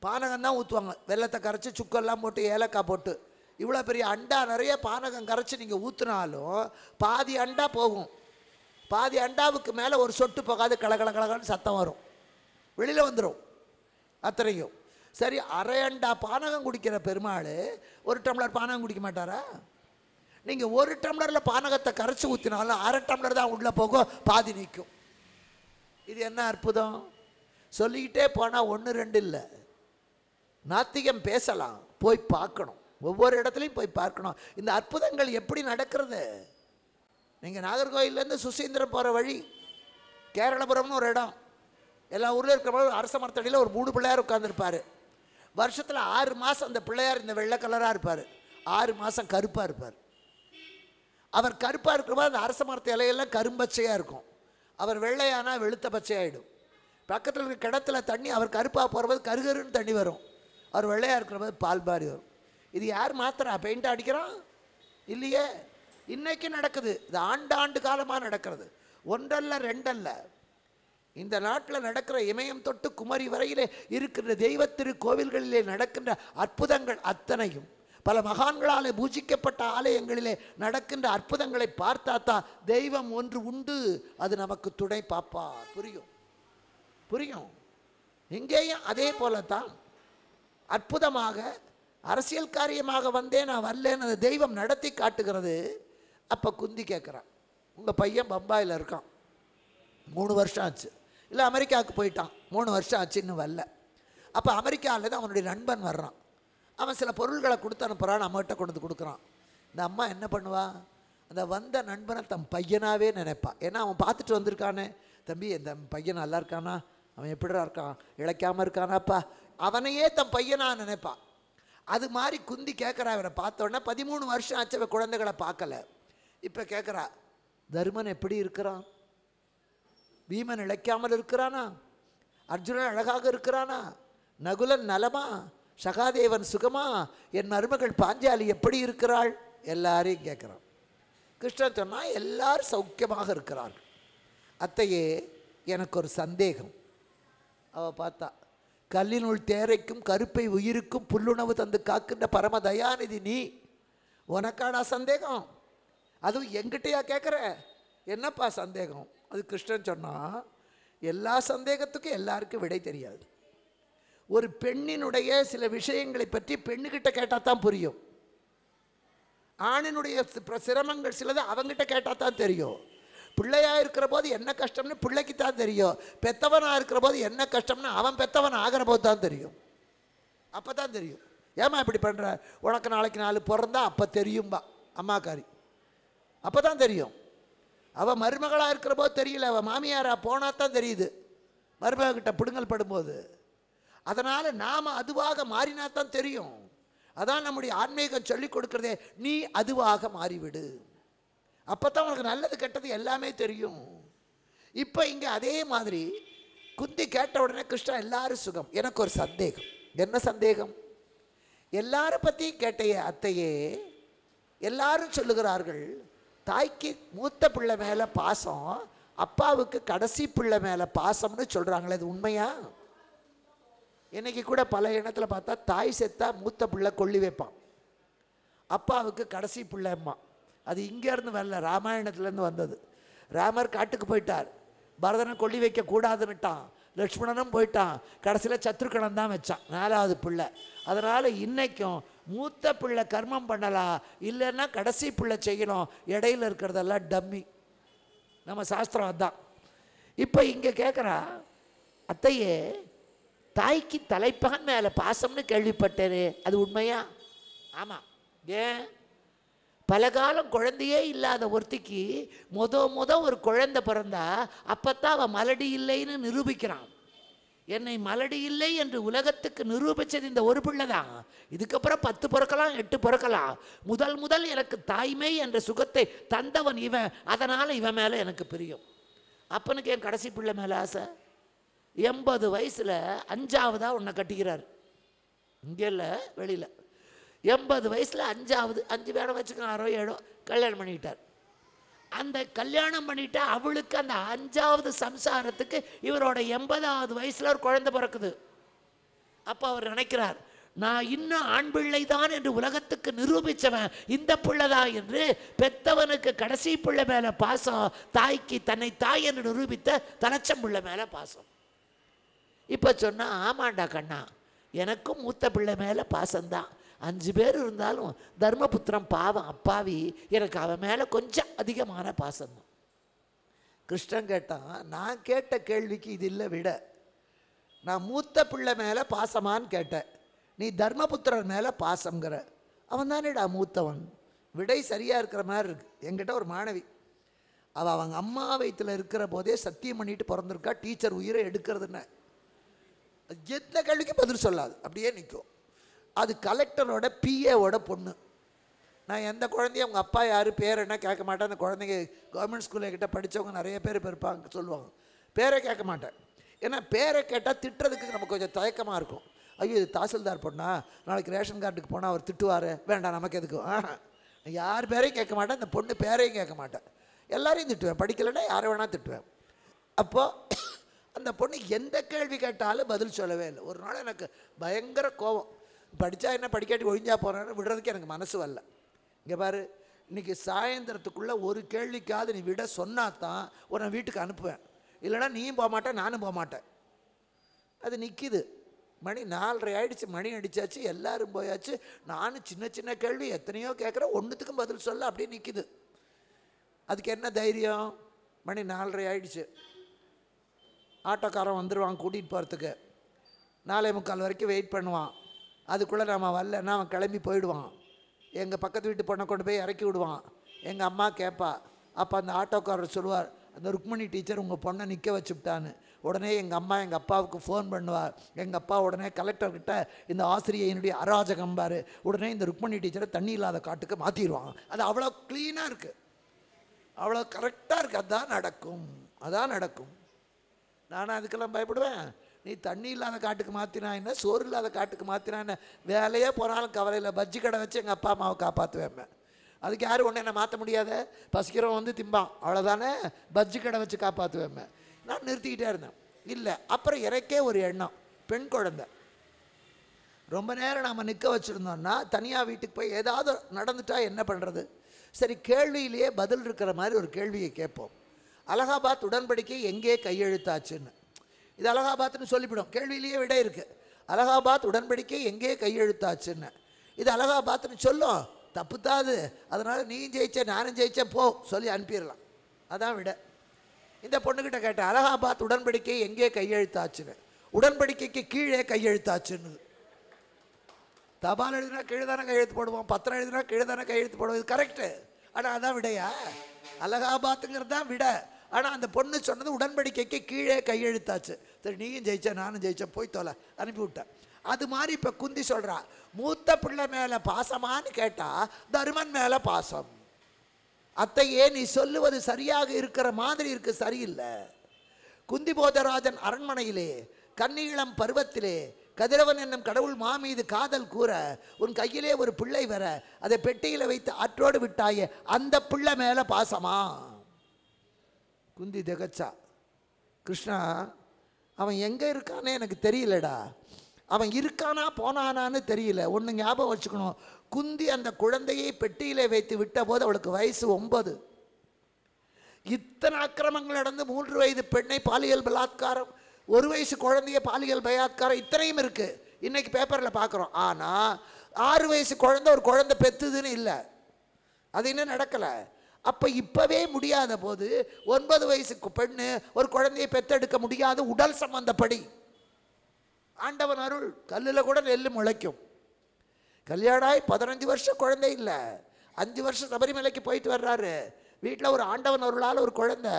பானகம் தான் ஊற்றுவாங்க. வெள்ளத்தை கரைச்சி சுக்கெல்லாம் போட்டு ஏலக்காய் போட்டு இவ்வளோ பெரிய அண்டா நிறைய பானகம் கரைச்சி நீங்கள் ஊற்றுனாலும் பாதி அண்டா போகும். பாதி அண்டாவுக்கு மேலே ஒரு சொட்டு போகாது, கலகலன்னு சத்தம் வரும், வெளியில் வந்துடும் அத்தனையும். சரி, அரை அண்டா பானகம் குடிக்கிற பெருமாள் ஒரு டம்ளர் பானகம் குடிக்க மாட்டாரா? நீங்கள் ஒரு டம்ளரில் பானகத்தை கரைச்சி ஊற்றினாலும் அரை டம்ளர் தான் உள்ளே போகும், பாதி நிற்கும். இது என்ன அற்புதம்! சொல்லிக்கிட்டே போனால் 1 2 இல்லை, நாத்திகம் பேசலாம், போய் பார்க்கணும், ஒவ்வொரு இடத்துலையும் போய் பார்க்கணும். இந்த அற்புதங்கள் எப்படி நடக்கிறது? நீங்கள் நாகர்கோயிலேருந்து சுசீந்திரம் போகிற வழி, கேரளபுரம்னு ஒரு இடம், எல்லா ஊரில் இருக்கிற அரச மரத்தடியில் ஒரு 3 பிள்ளையார் உட்காந்துருப்பார். வருஷத்தில் 6 மாதம் அந்த பிள்ளையார் இந்த வெள்ளை கலராக இருப்பார், 6 மாதம் கருப்பாக இருப்பார். அவர் கருப்பாக இருக்கிறபோது அந்த அரச மரத்து இலையெல்லாம் கரும்பச்சையாக இருக்கும், அவர் வெள்ளையானா வெளுத்த பச்சையாகிடும். பக்கத்தில் இருக்கிற கிணத்துல தண்ணி அவர் கருப்பாக போகிறபோது கருகருன்னு தண்ணி வரும், அவர் வெள்ளையாக இருக்கிறபோது பால் பாரி வரும். இது யார் மாத்திரா? பெயிண்ட் அடிக்கிறான் இல்லையே, இன்னைக்கு நடக்குது. இது ஆண்டாண்டு காலமாக நடக்கிறது, 1 அல்ல 2 அல்ல. இந்த நாட்டில் நடக்கிற இமயம் தொட்டு குமரி வரையிலே இருக்கின்ற தெய்வ திருக்கோவில்களிலே நடக்கின்ற அற்புதங்கள் அத்தனையும், பல மகான்களால் பூஜிக்கப்பட்ட ஆலயங்களிலே நடக்கின்ற அற்புதங்களை பார்த்தாத்தான் தெய்வம் ஒன்று உண்டு, அது நமக்கு துணை பாப்பா. புரியும். இங்கேயும் அதே போலத்தான் அற்புதமாக அரசியல் காரியமாக வந்தேன், நான் வரலேன்னு அந்த தெய்வம் நடத்தி காட்டுகிறது. அப்போ குந்தி கேட்குறான், உங்கள் பையன் பம்பாயில் இருக்கான், 3 வருஷம் ஆச்சு, இல்லை அமெரிக்காவுக்கு போயிட்டான், 3 வருஷம் ஆச்சு, இன்னும் வரல. அப்போ அமெரிக்காவில் தான் அவனுடைய நண்பன் வர்றான், அவன் சில பொருள்களை கொடுத்து அனுப்புகிறான், நம்மகிட்ட கொண்டு வந்து கொடுக்குறான். இந்த அம்மா என்ன பண்ணுவா? அந்த வந்த நண்பனை தன் பையனாகவே நினைப்பா. ஏன்னா அவன் பார்த்துட்டு வந்திருக்கானே, தம்பி இந்த பையன் நல்லா இருக்கானா, அவன் எப்படிடா இருக்கான், இழைக்காமல் இருக்கானாப்பா, அவனையே தன் பையனாக நினைப்பான். அது மாதிரி குந்தி கேட்குறா, இவரை பார்த்தோன்னா 13 வருஷம் ஆச்சு அவன் குழந்தைகளை பார்க்கல. இப்போ கேட்குறா, தருமன் எப்படி இருக்கிறான், பீமன் இழைக்காமல் இருக்கிறானா, அர்ஜுனன் அழகாக இருக்கிறானா, நகுலன் நலமா, சகாதேவன் சுகமா, என் மருமகள் பாஞ்சாலி எப்படி இருக்கிறாள், எல்லாரையும் கேட்குறான். கிருஷ்ணன் சொன்னால் எல்லாரும் சௌக்கியமாக இருக்கிறார்கள். அத்தையே எனக்கு ஒரு சந்தேகம். அவள் பார்த்தா, கல்லினுள் தேரைக்கும் கருப்பை உயிருக்கும் புல்லுணவு தந்து காக்கின்ற பரம தயாநிதி நீ, உனக்காடா சந்தேகம்? அதுவும் எங்கிட்டையா கேட்குற? என்னப்பா சந்தேகம்? அது கிருஷ்ணன் சொன்னால், எல்லா சந்தேகத்துக்கும் எல்லாருக்கும் விடை தெரியாது. ஒரு பெண்ணினுடைய சில விஷயங்களை பற்றி பெண்ணுக்கிட்ட கேட்டால் தான் புரியும், ஆணினுடைய சிரமங்கள் சிலது அவங்ககிட்ட கேட்டால் தான் தெரியும். பிள்ளையாக இருக்கிற போது என்ன கஷ்டம்னு பிள்ளைக்கு தான் தெரியும், பெத்தவனாக இருக்கிற போது என்ன கஷ்டம்னு அவன் பெத்தவன் ஆகிற போது தான் தெரியும். அப்போ தான் தெரியும். ஏமா இப்படி பண்ணுற, உனக்கு நாளைக்கு 4 பிறந்தா அப்போ தெரியும்பா அம்மாக்காரி, அப்போ தான் தெரியும். அவள் மருமகளாக இருக்கிற போது தெரியல, அவள் மாமியாராக போனால் தான் தெரியுது மருமகிட்ட பிடுங்கல் படும்போது. அதனால் நாம் அதுவாக மாறினா தான் தெரியும். அதான் நம்முடைய ஆன்மீகம் சொல்லிக் கொடுக்குறதே, நீ அதுவாக மாறிவிடு, அப்போ தான் உனக்கு நல்லது கெட்டது எல்லாமே தெரியும். இப்போ இங்கே அதே மாதிரி குந்தி கேட்ட உடனே கிருஷ்ணா எல்லாரும் சுகம். எனக்கு ஒரு சந்தேகம். என்ன சந்தேகம்? எல்லாரை பற்றியும் கேட்டையே அத்தையே, எல்லாரும் சொல்லுகிறார்கள் தாய்க்கு மூத்த பிள்ளை மேலே பாசம், அப்பாவுக்கு கடைசி பிள்ளை மேலே பாசம்னு சொல்கிறாங்களே, அது உண்மையா? இன்றைக்கி கூட பல இடத்துல பார்த்தா தாய் செத்தா மூத்த பிள்ளை கொள்ளி வைப்பான், அப்பாவுக்கு கடைசி பிள்ளைம்மா. அது இங்கேருந்து வரல, ராமாயணத்துலேருந்து வந்தது. ராமர் காட்டுக்கு போயிட்டார், பரதனை கொல்லி வைக்கக்கூடாதுன்னுட்டான், லக்ஷ்மணனும் போயிட்டான், கடைசியில் சத்ருக்கணன் தான் வச்சான் 4வது பிள்ளை. அதனால் இன்றைக்கும் மூத்த பிள்ளை கர்மம் பண்ணலாம், இல்லைன்னா கடைசி பிள்ளை செய்யணும், இடையில் இருக்கிறதெல்லாம் டம்மி. நம்ம சாஸ்திரம் அதுதான். இப்போ இங்கே கேட்குறா, அத்தையே தாய்க்கு தலைப்பான் மேலே பாசம்னு கேள்விப்பட்டேனே, அது உண்மையா? ஆமாம். ஏன்? பல காலம் குழந்தையே இல்லாத ஒருத்திக்கு முத ஒரு குழந்தை பிறந்தா அப்பத்தான் அவன் மலடி இல்லைன்னு நிரூபிக்கிறான். என்னை மலடி இல்லை என்று உலகத்துக்கு நிரூபித்தது இந்த ஒரு பிள்ளை தான். இதுக்கப்புறம் 10 பிறக்கலாம், 8 பிறக்கலாம். முதல் எனக்கு தாய்மை என்ற சுகத்தை தந்தவன் இவன், அதனால் இவன் மேலே எனக்கு பிரியம். அப்பனுக்கு என் கடைசி பிள்ளை மேலே ஆசை. 80 வயசில் 5ஆவதாக உன்னை கட்டிக்கிறார், இங்கே இல்லை வெளியில். 80 வயசில் 5 வேடம் வச்சுக்கணும், 6 7 கல்யாணம் பண்ணிக்கிட்டார். அந்த கல்யாணம் பண்ணிட்டா அவளுக்கு அந்த 5வது சம்சாரத்துக்கு இவரோட 80வது வயசில் ஒரு குழந்தை பிறக்குது. அப்போ அவர் நினைக்கிறார், நான் இன்னும் ஆண் பிள்ளை தான் என்று உலகத்துக்கு நிரூபித்தவன் இந்த பிள்ளைதான் என்று. பெத்தவனுக்கு கடைசி பிள்ளை மேலே பாசம், தாய்க்கு தன்னை தாய் என்று நிரூபித்த தலைச்சம் பிள்ளை மேலே பாசம். இப்போ சொன்னால், ஆமாண்டா கண்ணா, எனக்கும் மூத்த பிள்ளை மேலே பாசம்தான். 5 பேர் இருந்தாலும் தர்மபுத்திரம் பாவம் அப்பாவி, எனக்கு அவன் மேலே கொஞ்சம் அதிகமான பாசம்தான். கிருஷ்ணன் கேட்டான், நான் கேட்ட கேள்விக்கு இது இல்லை விட. நான் மூத்த பிள்ளை மேலே பாசமான்னு கேட்டேன், நீ தர்மபுத்திரர் மேலே பாசங்கிற. அவன் தானேடா மூத்தவன். விடை சரியாக இருக்கிற மாதிரி இருக்கு. என்கிட்ட ஒரு மாணவி, அவள் அவங்க அம்மா வயிற்றில் இருக்கிற போதே சத்தியம் பண்ணிட்டு பிறந்திருக்கா, டீச்சர் உயிரை எடுக்கிறதுன்னு. எந்த கேள்விக்கு பதில் சொல்லாது, அப்படியே நிற்கும். அது கலெக்டரோட பிஏவோட பொண்ணு. நான் எந்த குழந்தையும் அவங்க அப்பா யார் பேர் என்ன கேட்க மாட்டேன். அந்த குழந்தைங்க கவர்மெண்ட் ஸ்கூலில் கிட்ட படித்தவங்க நிறைய பேர் இருப்பாங்க, சொல்லுவாங்க. பேரை கேட்க மாட்டேன். ஏன்னா பேரை கேட்டால் திட்டுறதுக்கு நமக்கு கொஞ்சம் தயக்கமாக இருக்கும். ஐயோ இது தாசில்தார் பொண்ணா, நாளைக்கு ரேஷன் கார்டுக்கு போனால் அவர் திட்டுவார், வேண்டாம் நமக்கு எதுக்கும். யார் பேரையும் கேட்க மாட்டேன், அந்த பொண்ணு பேரையும் கேட்க மாட்டேன். எல்லாரையும் திட்டுவேன், படிக்கலைன்னா யாரை வேணால் திட்டுவேன். அப்போது அந்த பொண்ணு எந்த கேள்வி கேட்டாலும் பதில் சொல்லவே இல்லை. ஒரு நாள் எனக்கு பயங்கர கோபம். படித்தா என்ன, படிக்காட்டி ஒழிஞ்சா போகிறேன்னு விடுறதுக்கு எனக்கு மனசு வரல. இங்கே பாரு, இன்றைக்கி சாயந்தரத்துக்குள்ளே ஒரு கேள்விக்காவது நீ விட சொன்னாதான் உன்னை வீட்டுக்கு அனுப்புவேன். இல்லைனா நீயும் போக மாட்டேன், நானும் போக மாட்டேன். அது நிற்கிது. மணி 4:30 ஆகிடுச்சு, மணி அடித்தாச்சு, எல்லோரும் போயாச்சு. நானும் சின்ன சின்ன கேள்வி எத்தனையோ கேட்குறேன், ஒன்றுத்துக்கும் பதில் சொல்ல அப்படியே நிற்கிது. அதுக்கு என்ன தைரியம்? மணி 4:30 ஆகிடுச்சு. ஆட்டோக்காரன் வந்துடுவான் கூட்டிகிட்டு போகிறதுக்கு. 4:45 வரைக்கும் வெயிட் பண்ணுவான். அதுக்குள்ளே நம்ம வரலன்னா அவன் கிளம்பி போயிடுவான். எங்கள் பக்கத்து வீட்டு பொண்ணை கொண்டு போய் இறக்கி விடுவான். எங்கள் அம்மா கேட்பா. அப்போ அந்த ஆட்டோக்காரர் சொல்லுவார், அந்த ருக்மணி டீச்சர் உங்கள் பொண்ணை நிற்க வச்சுவிட்டான்னு. உடனே எங்கள் அம்மா எங்கள் அப்பாவுக்கு ஃபோன் பண்ணுவார். எங்கள் அப்பா உடனே கலெக்டர்கிட்ட இந்த ஆசிரியனுடைய அராஜகம் பாரு, உடனே இந்த ருக்மணி டீச்சரை தண்ணி இல்லாத காட்டுக்கு மாற்றிடுவாங்க. அது அவ்வளோ க்ளீனாக இருக்குது, அவ்வளோ கரெக்டாக இருக்குது. அதுதான் நடக்கும், அதான் நடக்கும். நானும் அதுக்கெல்லாம் பயப்படுவேன். நீ தண்ணி இல்லாத காட்டுக்கு மாற்றினா என்ன, சோறு இல்லாத காட்டுக்கு மாற்றினா என்ன, வேலையே போனாலும் கவலையில் பஜ்ஜி கடை வச்சு எங்கள் அப்பா அம்மாவை காப்பாற்றுவேன். அதுக்கு யாரும் ஒன்று என்ன மாற்ற முடியாத, பசிக்கிறவன் வந்து திம்பான், அவ்வளோதானே, பஜ்ஜி கடை வச்சு காப்பாற்றுவேன். நான் நிறுத்திக்கிட்டே இருந்தேன். இல்லை, அப்புறம் எனக்கே ஒரு எண்ணம், பெண் குழந்தை ரொம்ப நேரம் நாம் நிற்க வச்சுருந்தோம்னா தனியாக வீட்டுக்கு போய் ஏதாவது நடந்துட்டா என்ன பண்ணுறது? சரி, கேள்வியிலேயே பதில் இருக்கிற மாதிரி ஒரு கேள்வியை கேட்போம். அலகாபாத் உடன்படிக்கை எங்கே கையெழுத்தாச்சுன்னு. இது அலகாபாத்னு சொல்லிவிடும், கேள்வியிலேயே விட இருக்குது. அலகாபாத் உடன்படிக்கை எங்கே கையெழுத்தாச்சுன்னு. இது அலகாபாத்னு சொல்லும், தப்புத்தாது. அதனால் நீயும் ஜெயிச்சேன் நானும் ஜெயிச்சேன் போ சொல்லி அனுப்பிடலாம், அதான் விட. இந்த பொண்ணுக்கிட்ட கேட்டேன், அலகாபாத் உடன்படிக்கை எங்கே கையெழுத்தாச்சுன்னு. உடன்படிக்கைக்கு கீழே கையெழுத்தாச்சுன்னு. தபால் எழுதினா கீழே தானே கையெழுத்து போடுவோம், பத்திரம் எழுதினா கீழே தானே கையெழுத்து போடுவோம். இது கரெக்டு. ஆனால் அதான் விடையா? அலகாபாத்துங்கிறது தான் விட. ஆனால் அந்த பொண்ணு சொன்னது உடன்படிக்கைக்கு கீழே கையெழுத்தாச்சு. சரி, நீயும் ஜெயிச்சேன் நானும் ஜெயிச்சேன், போய் தோலை அனுப்பிவிட்டேன். அது மாதிரி இப்போ குந்தி சொல்கிறா, மூத்த பிள்ளை மேலே பாசமானு கேட்டால் தருமன் மேலே பாசம். அத்தையே நீ சொல்லுவது சரியாக இருக்கிற மாதிரி இருக்கு, சரியில்லை. குந்தி போதராஜன் அரண்மனையிலே கன்னியிளம் பருவத்திலே கதிரவன் என்னும் கடவுள் மாமீது காதல் கூற உன் கையிலே ஒரு பிள்ளை வர அதை பெட்டியில் வைத்து ஆற்றோடு விட்டாயே, அந்த பிள்ளை மேலே பாசமா? குந்தி திகச்சா. கிருஷ்ணா, அவன் எங்கே இருக்கானே எனக்கு தெரியலடா. அவன் இருக்கானா போனானான்னு தெரியல. ஒன்று ஞாபகம் வச்சுக்கணும், குந்தி அந்த குழந்தையை பெட்டியிலே வைத்து விட்ட போது அவளுக்கு வயசு 9. இத்தனை அக்கிரமங்கள் நடந்து 3 வயது பெண்ணை பாலியல் பலாத்காரம், 1 வயசு குழந்தைய பாலியல் பலாத்காரம், இத்தனையும் இருக்குது. இன்றைக்கி பேப்பரில் பார்க்குறோம். ஆனால் 6 வயசு குழந்தை ஒரு குழந்தை பெற்றுதுன்னு இல்லை, அது இன்னும் நடக்கலை. அப்போ இப்போவே முடியாத போது 9 வயசு பெண்ணு ஒரு குழந்தையை பெற்றெடுக்க முடியாத உடல் சம்பந்தப்படி. ஆண்டவன் அருள், கல்லில் கூட நெல் முளைக்கும். கல்யாணாய் 15 வருஷம் குழந்தை இல்லை, 5 வருஷம் சபரிமலைக்கு போயிட்டு வர்றாரு. வீட்டில் ஒரு ஆண்டவன் அருளால் ஒரு குழந்தை.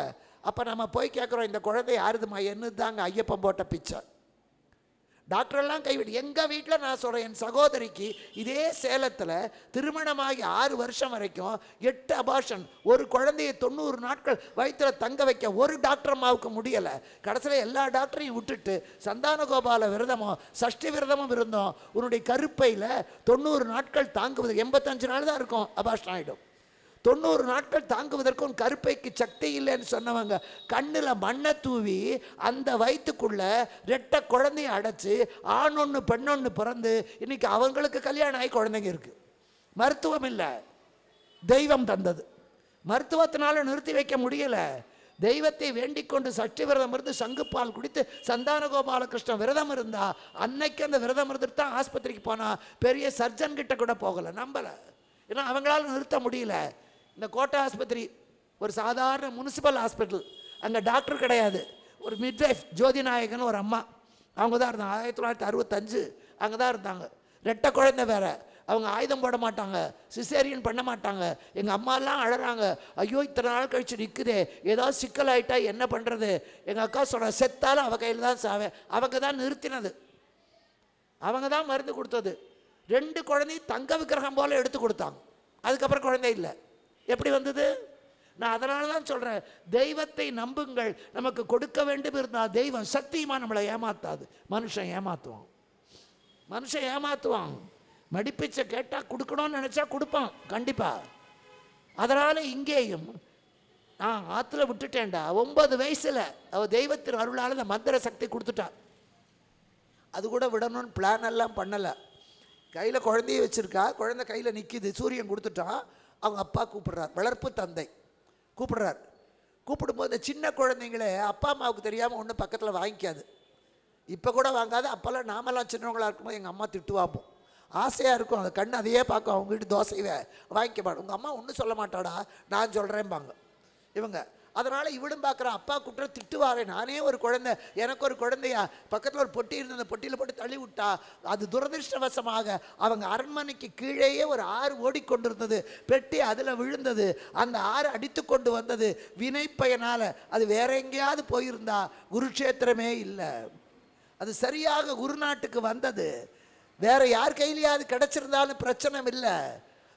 அப்போ நம்ம போய் கேட்குறோம், இந்த குழந்தை யாருதுமா? என்ன தாங்க ஐயப்பன் போட்ட பிச்சை. டாக்டரெல்லாம் கைவிடு. எங்கள் வீட்டில் நான் சொல்கிறேன், என் சகோதரிக்கு இதே சேலத்தில் திருமணமாகி 6 வருஷம் வரைக்கும் 8 அபார்ஷன். ஒரு குழந்தையை 90 நாட்கள் வயிற்றில் தங்க வைக்க ஒரு டாக்டர் அம்மாவுக்கு முடியலை. கடைசியில் எல்லா டாக்டரையும் விட்டுட்டு சந்தான கோபால விரதமும் சஷ்டி விரதமும் இருந்தோம். உன்னுடைய கருப்பையில் 90 நாட்கள் தாங்குவது 85 நாள் தான் இருக்கும், அபார்ஷன் ஆகிடும். 90 நாட்கள் தாங்குவதற்கும் கருப்பைக்கு சக்தி இல்லைன்னு சொன்னவங்க கண்ணில் மண்ணை தூவி அந்த வயிற்றுக்குள்ள ரெட்டை குழந்தைய அடைச்சி ஆணொன்று பெண்ணொன்று பிறந்து இன்னைக்கு அவங்களுக்கு கல்யாணம் ஆகி குழந்தைங்க இருக்கு. மருத்துவம் இல்லை, தெய்வம் தந்தது. மருத்துவத்தினால நிறுத்தி வைக்க முடியல. தெய்வத்தை வேண்டிக் கொண்டு சஷ்டி விரதம் இருந்து சங்குப்பால் குடித்து சந்தான கோபாலகிருஷ்ணன் விரதம் இருந்தா அன்னைக்கு அந்த விரதம் இருந்துட்டு தான் ஆஸ்பத்திரிக்கு போனா. பெரிய சர்ஜன் கிட்ட கூட போகலை, நம்பலை. ஏன்னா அவங்களால நிறுத்த முடியல. இந்த கோட்டை ஆஸ்பத்திரி ஒரு சாதாரண முனிசிபல் ஹாஸ்பிட்டல், அங்கே டாக்டர் கிடையாது. ஒரு மிட்வைஃப் ஜோதி நாயகன் ஒரு அம்மா, அவங்க தான் இருந்தாங்க. 1965 அங்கே தான் இருந்தாங்க. ரெட்டை குழந்தை வேற. அவங்க ஆயுதம் போட மாட்டாங்க, சிசேரியன் பண்ண மாட்டாங்க. எங்கள் அம்மாலாம் அழறாங்க, ஐயோ இத்தனை நாள் கழிச்சு நிற்குதே, ஏதாவது சிக்கல் ஆகிட்டா என்ன பண்ணுறது. எங்கள் அக்கா சொல்கிற செத்தாலும் அவள் கையில் தான் சாவேன். அவங்க தான் நிறுத்தினது, அவங்க தான் மருந்து கொடுத்தது. 2 குழந்தையும் தங்க விக்கிரகம் போல் எடுத்து கொடுத்தாங்க. அதுக்கப்புறம் குழந்தை இல்லை. எப்படி வந்தது? நான் அதனால தான் சொல்கிறேன், தெய்வத்தை நம்புங்கள். நமக்கு கொடுக்க வேண்டும் இருந்தால் தெய்வம் சத்தியமாக நம்மளை ஏமாத்தாது. மனுஷன் ஏமாற்றுவான், மனுஷன் ஏமாற்றுவான். மடிப்பிச்சை கேட்டால் கொடுக்கணும்னு நினச்சா கொடுப்பான் கண்டிப்பாக. அதனால் இங்கேயும் நான் ஆற்றுல விட்டுட்டேன்டா. 9 வயசில் அவள் தெய்வத்தின் அருளால் அந்த மந்திர சக்தி கொடுத்துட்டா. அது கூட விடணும்னு பிளான் எல்லாம் பண்ணலை. கையில் குழந்தைய வச்சுருக்கா, குழந்தை கையில் நிற்கிது, சூரியன் கொடுத்துட்டான். அவங்க அப்பா கூப்பிடுறார், வளர்ப்பு தந்தை கூப்பிடுறார். கூப்பிடும்போது சின்ன குழந்தைங்களே அப்பா அம்மாவுக்கு தெரியாமல் ஒன்று பக்கத்தில் வாங்கிக்காது. இப்போ கூட வாங்காது. அப்போல்லாம் நாமெல்லாம் சின்னவங்களாக இருக்கும்போது எங்கள் அம்மா திட்டுவாப்போம். ஆசையாக இருக்கும், அந்த கண் அதையே பார்க்கும். அவங்க வீட்டு தோசையை வாங்கிக்க மாட்டோம். உங்கள் அம்மா ஒன்றும் சொல்ல மாட்டாடா, நான் சொல்கிறேன்பாங்க இவங்க. அதனால் இவளும் பார்க்குற அப்பா கூப்பிட்டு திட்டுவாரே. நானே ஒரு குழந்தை, எனக்கு ஒரு குழந்தையா, பக்கத்தில் ஒரு பொட்டி இருந்தது, பொட்டியில் போட்டு தள்ளி விட்டா. அது துரதிருஷ்டவசமாக அவங்க அரண்மனைக்கு கீழேயே ஒரு ஆறு ஓடிக்கொண்டிருந்தது. பெட்டி அதில் விழுந்தது. அந்த ஆறு அடித்து கொண்டு வந்தது. வினை பயனால் அது வேற எங்கேயாவது போயிருந்தா குருக்ஷேத்திரமே இல்லை. அது சரியாக குருநாட்டுக்கு வந்தது. வேற யார் கையிலையாவது கிடச்சிருந்தாலும் பிரச்சனை இல்லை.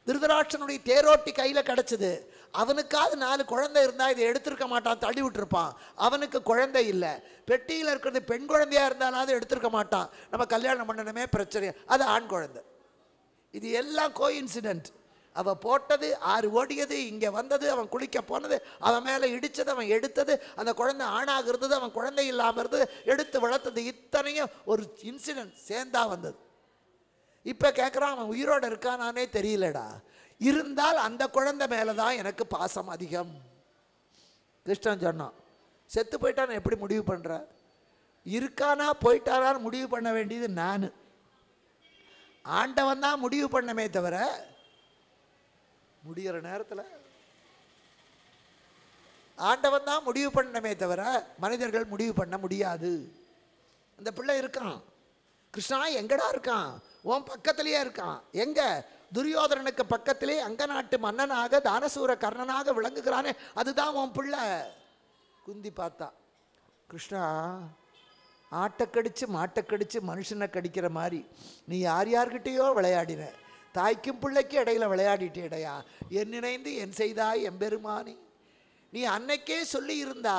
திருதராட்சனுடைய தேரோட்டி கையில் கிடச்சிது. அவனுக்காவது 4 குழந்தை இருந்தால் இதை எடுத்திருக்க மாட்டான், தள்ளி விட்டுருப்பான். அவனுக்கு குழந்தை இல்லை. பெட்டியில் இருக்கிறது பெண் குழந்தையாக இருந்தாலும் எடுத்திருக்க மாட்டான். நம்ம கல்யாணம் பண்ணணுமே பிரச்சனை, அது ஆண் குழந்தை. இது எல்லாம் கோஇன்சிடென்ட். அவன் போட்டது, ஆறு ஓடியது, இங்கே வந்தது, அவன் குளிக்க போனது, அவன் மேலே இடித்தது, அவன் எடுத்தது, அந்த குழந்தை ஆணாக இருந்தது, அவன் குழந்தை இல்லாமல் இருந்தது, எடுத்து வளர்த்தது, இத்தனையும் ஒரு இன்சிடென்ட் சேர்ந்தா வந்தது. இப்போ கேட்குறான், அவன் உயிரோடு இருக்கானானே தெரியலடா. இருந்தால் அந்த குழந்தை மேலே தான் எனக்கு பாசம் அதிகம். கிருஷ்ணன் சொன்னான், செத்து போயிட்டான்னு எப்படி முடிவு பண்ணுற? இருக்கானா போயிட்டானான்னு முடிவு பண்ண வேண்டியது நான். ஆண்டவன் தான் முடிவு பண்ணமே தவிர, முடிகிற நேரத்தில் ஆண்டவன் தான் முடிவு பண்ணமே தவிர மனிதர்கள் முடிவு பண்ண முடியாது. அந்த பிள்ளை இருக்கான். கிருஷ்ணா எங்கடா இருக்கான்? உன் பக்கத்திலேயே இருக்கான். எங்க? துரியோதனனுக்கு பக்கத்திலே அங்க நாட்டு மன்னனாக தானசூர கர்ணனாக விளங்குகிறானே, அதுதான் உன் பிள்ளை. குந்தி பார்த்தா, கிருஷ்ணா ஆட்டை கடிச்சு மாட்டை கடிச்சு மனுஷனை கடிக்கிற மாதிரி நீ யார் யார்கிட்டையோ விளையாடின. தாய்க்கும் பிள்ளைக்கும் இடையில விளையாடிட்டேடையா. என் நினைந்து என் செய்தாய் எம்பெருமானி. நீ அன்னைக்கே சொல்லி இருந்தா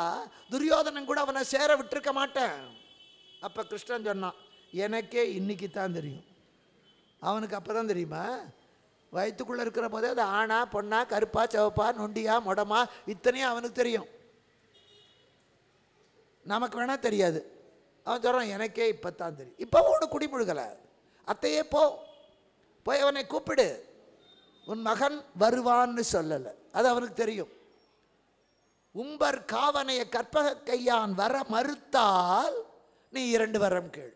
துரியோதனன் கூட அவனை சேர விட்டுருக்க மாட்டேன். அப்ப கிருஷ்ணன் சொன்னான், எனக்கே இன்னைக்கு தான் தெரியும். அவனுக்கு அப்போ தான் தெரியுமா? வயிற்றுக்குள்ளே இருக்கிற போதே அது ஆணா பொண்ணா கருப்பா சிவப்பா நொண்டியா மொடமா இத்தனையும் அவனுக்கு தெரியும். நமக்கு வேணா தெரியாது. அவன் சொல்கிறான், எனக்கே இப்போ தான் தெரியும். இப்போ ஒன்று குடிமுழுகலை. அத்தையே போய் அவனை கூப்பிடு, உன் மகன் வருவான்னு சொல்லலை. அது அவனுக்கு தெரியும். உம்பர் காவனைய கற்பக கையான் வர மறுத்தால் நீ 2 வரம் கேள்.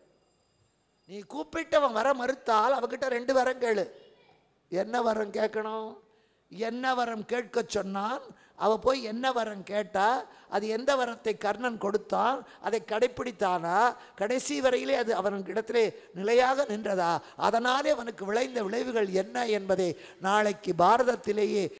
நீ கூப்பிட்டு அவன் வர மறுத்தால் அவகிட்ட 2 வரம் கேளு. என்ன வரம் கேட்கணும்? என்ன வரம் கேட்க சொன்னான். அவள் போய் என்ன வரம் கேட்டா? அது எந்த வரத்தை கர்ணன் கொடுத்தான்? அதை கடைப்பிடித்தானா? கடைசி வரையிலே அது அவனுக்கு இடத்திலே நிலையாக நின்றதா? அதனாலே அவனுக்கு விளைந்த விளைவுகள் என்ன என்பதை நாளைக்கு பாரதத்திலேயே